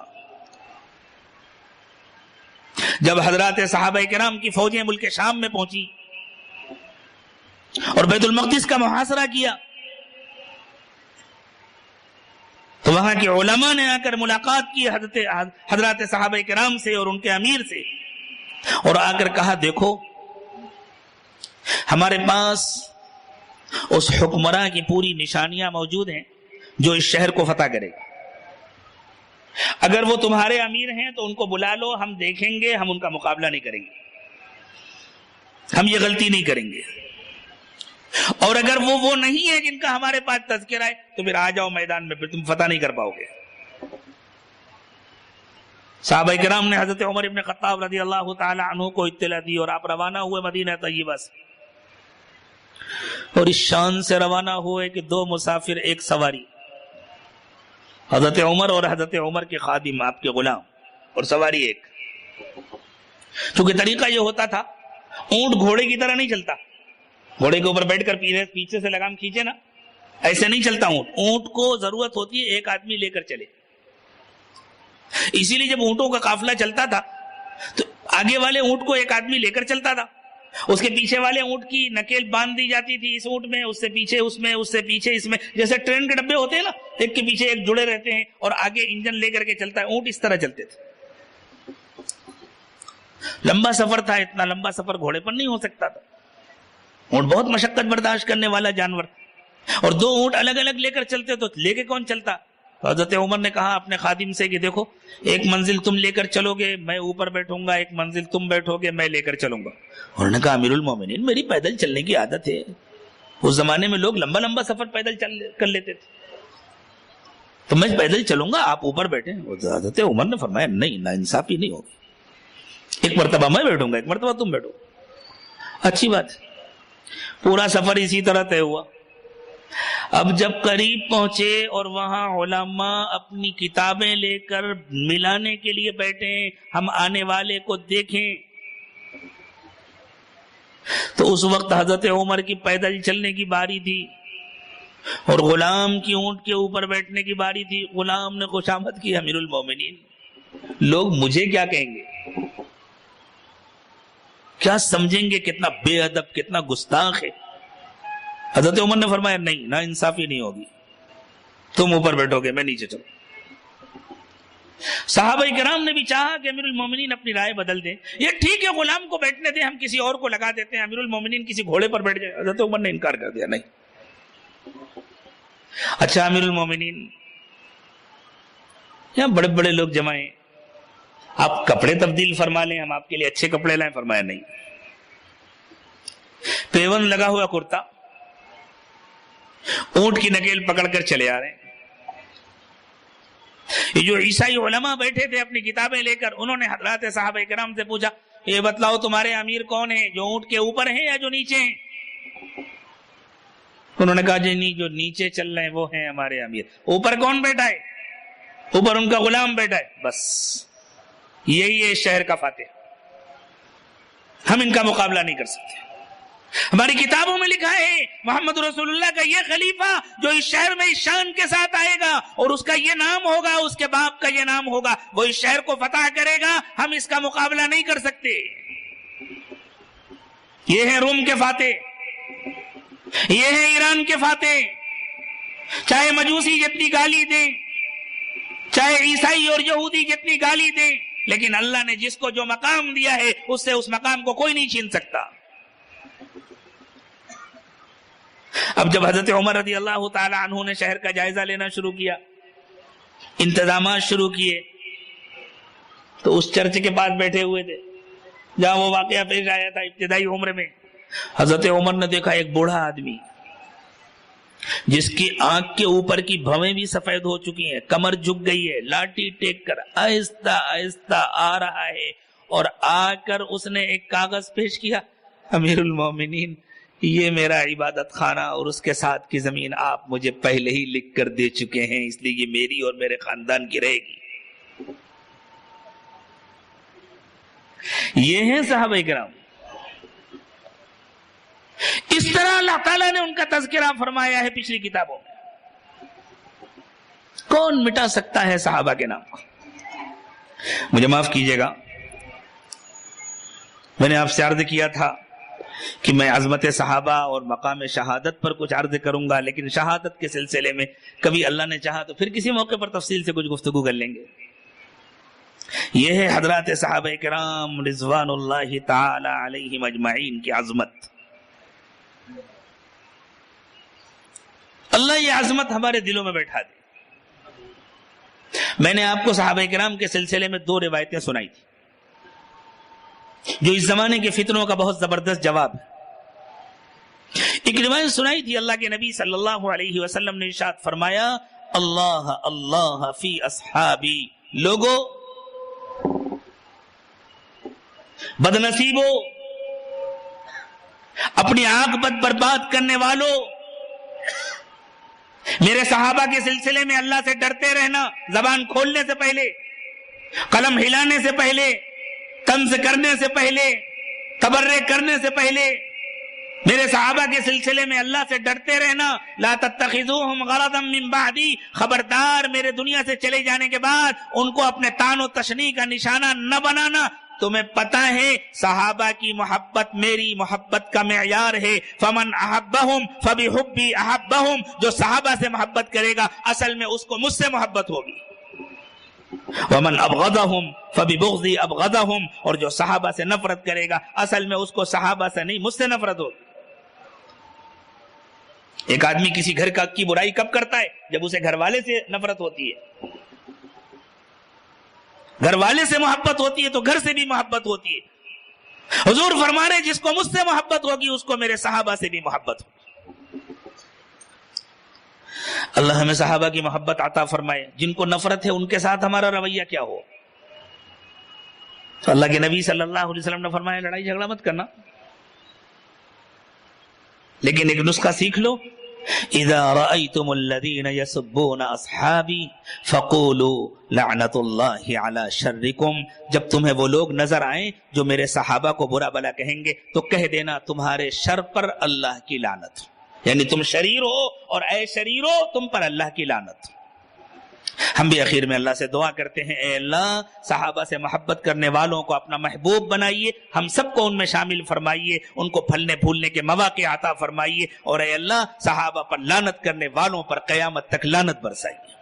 جب حضرات صحابہ کرام کی فوجیں ملک شام میں پہنچی اور بیت المقدس کا محاصرہ کیا تو وہاں کے علماء نے آ کر ملاقات کی حضرات صحابہ کرام سے اور ان کے امیر سے، اور آ کر کہا دیکھو ہمارے پاس اس حکمراں کی پوری نشانیاں موجود ہیں جو اس شہر کو فتح کرے گا. اگر وہ تمہارے امیر ہیں تو ان کو بلا لو، ہم دیکھیں گے، ہم ان کا مقابلہ نہیں کریں گے، ہم یہ غلطی نہیں کریں گے. اور اگر وہ نہیں ہے جن کا ہمارے پاس تذکرہ ہے تو پھر آ جاؤ میدان میں، پھر تم فتح نہیں کر پاؤ گے. صحابہ کرام نے حضرت عمر ابن خطاب رضی اللہ تعالی عنہ کو اطلاع دی اور آپ روانہ ہوئے مدینہ طیبہ سے. اور اس شان سے روانہ ہوئے کہ 2 مسافر ایک سواری، حضرت عمر اور حضرت عمر کے خادم آپ کے غلام، اور سواری ایک. چونکہ طریقہ یہ ہوتا تھا اونٹ گھوڑے کی طرح نہیں چلتا. گھوڑے کے اوپر بیٹھ کر پیچھے سے لگام کھینچے نا، ایسے نہیں چلتا اونٹ. اونٹ کو ضرورت ہوتی ہے ایک آدمی لے کر چلے. اسی لیے جب اونٹوں کا قافلہ چلتا تھا تو آگے والے اونٹ کو ایک آدمی لے کر چلتا تھا، اس کے پیچھے والے اونٹ کی نکیل باندھ دی جاتی تھی اس اونٹ میں، اس سے پیچھے اس میں، اس سے پیچھے اس میں. جیسے ٹرین کے ڈبے ہوتے ہیں نا، ایک کے پیچھے ایک جڑے رہتے ہیں اور آگے انجن لے کر کے چلتا ہے. اونٹ اس طرح چلتے تھے. لمبا سفر تھا، اتنا لمبا سفر گھوڑے پر نہیں ہو سکتا تھا. اونٹ بہت مشقت برداشت کرنے والا جانور، اور 2 اونٹ الگ الگ لے کر چلتے تو لے کے کون چلتا. حضرت عمر نے کہا اپنے خادم سے کہ دیکھو ایک منزل تم لے کر چلو گے، میں اوپر بیٹھوں گا، ایک منزل تم بیٹھو گے، میں لے کر چلوں گا. انہوں نے کہا امیر المومنین میری پیدل چلنے کی عادت ہے. اس زمانے میں لوگ لمبا سفر پیدل کر لیتے تھے، تو میں پیدل چلوں گا، آپ اوپر بیٹھے. حضرت عمر نے فرمایا نہیں، ناانصافی نہیں ہوگی، ایک مرتبہ میں بیٹھوں گا، ایک مرتبہ تم بیٹھو. اچھی بات. پورا سفر اسی طرح طے ہوا. اب جب قریب پہنچے اور وہاں علماء اپنی کتابیں لے کر ملانے کے لیے بیٹھے، ہم آنے والے کو دیکھیں، تو اس وقت حضرت عمر کی پیدل چلنے کی باری تھی اور غلام کی اونٹ کے اوپر بیٹھنے کی باری تھی. غلام نے خوشامد کی امیر المومنین لوگ مجھے کیا کہیں گے، کیا سمجھیں گے، کتنا بے ادب، کتنا گستاخ ہے. حضرت عمر نے فرمایا نہیں، نا انصافی نہیں ہوگی، تم اوپر بیٹھو گے، میں نیچے چلوں. صحابہ کرام نے بھی چاہا کہ امیر المومنین اپنی رائے بدل دیں. یہ ٹھیک ہے غلام کو بیٹھنے دیں، ہم کسی اور کو لگا دیتے ہیں، امیر المومنین کسی گھوڑے پر بیٹھ جائے. حضرت عمر نے انکار کر دیا، نہیں. اچھا امیر المومنین یہاں بڑے بڑے لوگ جمع ہیں، آپ کپڑے تبدیل فرما لیں، ہم آپ کے لیے اچھے کپڑے لائیں. فرمایا نہیں. پیون لگا ہوا کرتا، اونٹ کی نکیل پکڑ کر چلے آ رہے ہیں. یہ جو عیسائی علماء بیٹھے تھے اپنی کتابیں لے کر، انہوں نے حضرات صحابہ کرام سے پوچھا یہ بتلاؤ تمہارے امیر کون ہیں، جو اونٹ کے اوپر ہیں یا جو نیچے ہیں. انہوں نے کہا جی نہیں، جو نیچے چل رہے ہیں وہ ہیں ہمارے امیر. اوپر کون بیٹھا ہے؟ اوپر ان کا غلام بیٹھا ہے. بس یہی ہے شہر کا فاتح، ہم ان کا مقابلہ نہیں کر سکتے. ہماری کتابوں میں لکھا ہے محمد رسول اللہ کا یہ خلیفہ جو اس شہر میں اس شان کے ساتھ آئے گا اور اس کا یہ نام ہوگا، اس کے باپ کا یہ نام ہوگا، وہ اس شہر کو فتح کرے گا، ہم اس کا مقابلہ نہیں کر سکتے. یہ ہے روم کے فاتح، یہ ہے ایران کے فاتح. چاہے مجوسی جتنی گالی دیں، چاہے عیسائی اور یہودی جتنی گالی دیں، لیکن اللہ نے جس کو جو مقام دیا ہے اس سے اس مقام کو کوئی نہیں چھین سکتا. اب جب حضرت عمر رضی اللہ تعالی عنہ نے شہر کا جائزہ لینا شروع کیا، انتظامات شروع کیے، تو اس چرچ کے پاس بیٹھے ہوئے تھے جہاں وہ واقعہ پیش آیا تھا ابتدائی عمر میں. حضرت عمر نے دیکھا ایک بوڑھا آدمی جس کی آنکھ کے اوپر کی بھویں بھی سفید ہو چکی ہیں، کمر جھک گئی ہے، لاٹھی ٹیک کر آہستہ آہستہ آ رہا ہے، اور آ کر اس نے ایک کاغذ پیش کیا، امیر المومنین یہ میرا عبادت خانہ اور اس کے ساتھ کی زمین آپ مجھے پہلے ہی لکھ کر دے چکے ہیں، اس لیے یہ میری اور میرے خاندان کی رہے گی۔ یہ ہیں صحابہ کرام۔ اس طرح اللہ تعالیٰ نے ان کا تذکرہ فرمایا ہے پچھلی کتابوں میں۔ کون مٹا سکتا ہے صحابہ کے نام کو؟ مجھے معاف کیجئے گا، میں نے آپ سے عرض کیا تھا کہ میں عظمت صحابہ اور مقام شہادت پر کچھ عرض کروں گا، لیکن شہادت کے سلسلے میں کبھی اللہ نے چاہا تو پھر کسی موقع پر تفصیل سے کچھ گفتگو کر لیں گے۔ یہ ہے حضرات صحابہ کرام رضوان اللہ تعالی علیہم اجمعین کی عظمت۔ اللہ یہ عظمت ہمارے دلوں میں بیٹھا دے۔ میں نے آپ کو صحابہ کرام کے سلسلے میں 2 روایتیں سنائی تھی جو اس زمانے کے فتنوں کا بہت زبردست جواب ہے۔ ایک روایت سنائی تھی، اللہ کے نبی صلی اللہ علیہ وسلم نے ارشاد فرمایا، اللہ اللہ فی اصحابی، لوگو بدنصیبو، اپنی عاقبت برباد کرنے والوں، میرے صحابہ کے سلسلے میں اللہ سے ڈرتے رہنا، زبان کھولنے سے پہلے، قلم ہلانے سے پہلے، طنز کرنے سے پہلے، تبرع کرنے سے پہلے، میرے صحابہ کے سلسلے میں اللہ سے ڈرتے رہنا۔ لا تتخذوہم غرضا من بعدی، خبردار میرے دنیا سے چلے جانے کے بعد ان کو اپنے طعن و تشنیع کا نشانہ نہ بنانا۔ تمہیں پتہ ہے صحابہ کی محبت میری محبت کا معیار ہے، فمن احبہم فبحبی احبہم، جو صحابہ سے محبت کرے گا اصل میں اس کو مجھ سے محبت ہوگی، ومن ابغضہم فببغضی ابغضہم، اور جو صحابہ سے نفرت کرے گا اصل میں اس کو صحابہ سے نہیں مجھ سے نفرت ہوگی۔ ایک آدمی کسی گھر کی برائی کب کرتا ہے؟ جب اسے گھر والے سے نفرت ہوتی ہے، گھر والے سے محبت ہوتی ہے تو گھر سے بھی محبت ہوتی ہے۔ حضور فرما رہے جس کو مجھ سے محبت ہوگی اس کو میرے صحابہ سے بھی محبت ہوگی۔ اللہ ہمیں صحابہ کی محبت عطا فرمائے۔ جن کو نفرت ہے ان کے ساتھ ہمارا رویہ کیا ہو؟ تو اللہ کے نبی صلی اللہ علیہ وسلم نے فرمایا لڑائی جھگڑا مت کرنا، لیکن ایک نسخہ سیکھ لو، اذا رأيتم الذين يسبون اصحابي فقولوا لعنت اللہ علی شرکم، جب تمہیں وہ لوگ نظر آئیں جو میرے صحابہ کو برا بلا کہیں گے تو کہہ دینا تمہارے شر پر اللہ کی لعنت، یعنی تم شریر ہو اور اے شریرو تم پر اللہ کی لعنت۔ ہم بھی اخیر میں اللہ سے دعا کرتے ہیں، اے اللہ صحابہ سے محبت کرنے والوں کو اپنا محبوب بنائیے، ہم سب کو ان میں شامل فرمائیے، ان کو پھلنے پھولنے کے مواقع عطا فرمائیے، اور اے اللہ صحابہ پر لعنت کرنے والوں پر قیامت تک لعنت برسائیے،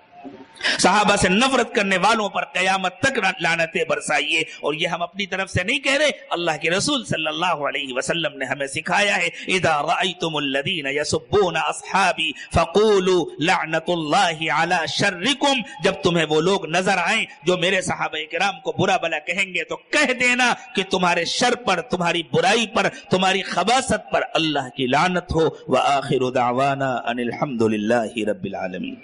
صحابہ سے نفرت کرنے والوں پر قیامت تک لعنتیں برسائیے۔ اور یہ ہم اپنی طرف سے نہیں کہہ رہے، اللہ کے رسول صلی اللہ علیہ وسلم نے ہمیں سکھایا ہے، اذا رأیتم الذین یسبون اصحابی فقولوا لعنت اللہ علی شرکم، جب تمہیں وہ لوگ نظر آئیں جو میرے صحابہ کرام کو برا بلا کہیں گے تو کہہ دینا کہ تمہارے شر پر، تمہاری برائی پر، تمہاری خباثت پر اللہ کی لعنت ہو۔ وآخر دعوانا ان الحمد للہ رب العالمین۔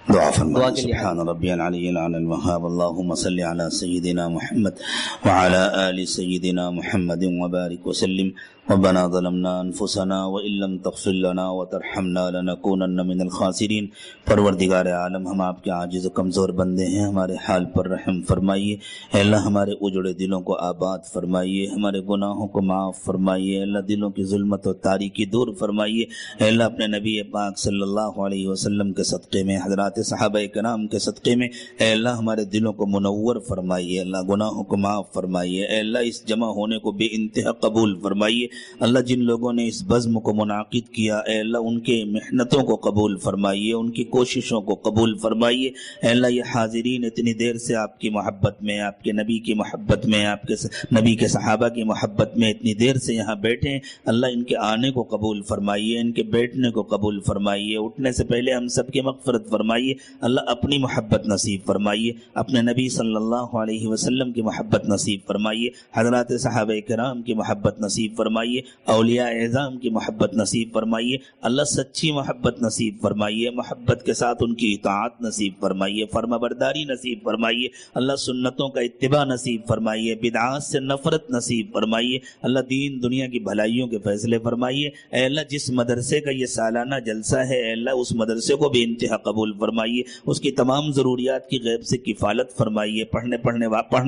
دعا فرمائیں، سبحان ربی العلی العلی الوہاب، اللہم صلی علی سیدنا محمد وعلی آل سیدنا محمد وبارک وسلم۔ ربنا ظلمنا انفسنا وان لم تغفر لنا وترحمنا لنکونن من الخاسرین۔ پروردگار عالم، ہم آپ کے عاجز و کمزور بندے ہیں، ہمارے حال پر رحم فرمائیے، اے اللہ ہمارے اجڑے دلوں کو آباد فرمائیے، ہمارے گناہوں کو معاف فرمائیے، اے اللہ دلوں کی ظلمت و تاریکی دور فرمائیے، اے اللہ اپنے نبی پاک صلی اللہ علیہ وسلم کے صدقے میں، حضرات صحابہ کرام کے صدقے میں، اے اللہ ہمارے دلوں کو منور فرمائیے، اللہ گناہوں کو معاف فرمائیے، اے اللہ اس جمع ہونے کو بے انتہا قبول فرمائیے، اللہ جن لوگوں نے اس بزم کو منعقد کیا اے اللہ ان کے محنتوں کو قبول فرمائیے، ان کی کوششوں کو قبول فرمائیے، اے اللہ یہ حاضرین اتنی دیر سے آپ کی محبت میں، آپ کے نبی کی محبت میں، آپ کے نبی کے صحابہ کی محبت میں اتنی دیر سے یہاں بیٹھے ہیں، اللہ ان کے آنے کو قبول فرمائیے، ان کے بیٹھنے کو قبول فرمائیے، اٹھنے سے پہلے ہم سب کی مغفرت فرمائیے۔ فرمائیے، اللہ اپنی محبت نصیب فرمائیے، اپنے نبی صلی اللہ علیہ وسلم کی محبت نصیب فرمائیے، حضرات صحابہ کرام کی محبت نصیب فرمائیے، اولیاء اعظام کی محبت نصیب فرمائیے، اللہ سچی محبت نصیب فرمائیے، محبت کے ساتھ ان کی اطاعت نصیب فرمائیے، فرما برداری نصیب فرمائیے، اللہ سنتوں کا اتباع نصیب فرمائیے، بدعات سے نفرت نصیب فرمائیے، اللہ دین دنیا کی بھلائیوں کے فیصلے فرمائیے، اے اللہ جس مدرسے کا یہ سالانہ جلسہ ہے اے اللہ اس مدرسے کو بے انتہا قبول فرمائیے، اس کی تمام ضروریات کی غیب سے کفالت فرمائیے، پڑھنے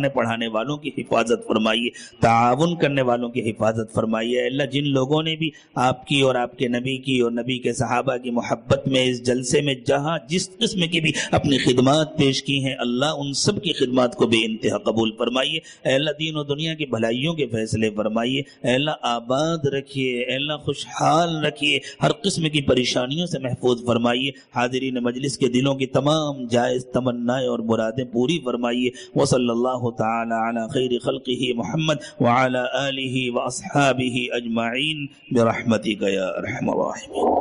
پڑھانے والوں کی حفاظت فرمائیے، تعاون کرنے والوں کی حفاظت فرمائیے، اے اللہ جن لوگوں نے بھی آپ کی اور آپ کے نبی کی اور نبی کے صحابہ کی محبت میں اس جلسے میں جہاں جس قسم کی بھی اپنی خدمات پیش کی ہیں اللہ ان سب کی خدمات کو بے انتہا قبول فرمائیے، اے اللہ دین و دنیا کی بھلائیوں کے فیصلے فرمائیے، اے اللہ آباد رکھیے، اے اللہ خوشحال رکھیے، ہر قسم کی پریشانیوں سے محفوظ فرمائیے، حاضرین مجلس کے دلوں کی تمام جائز تمنائیں اور مرادیں پوری فرمائیے، وصلی اللہ تعالی علی خیر خلقہ محمد وعلی آلہ واصحابہ اجمعین برحمتک یا ارحم الراحمین۔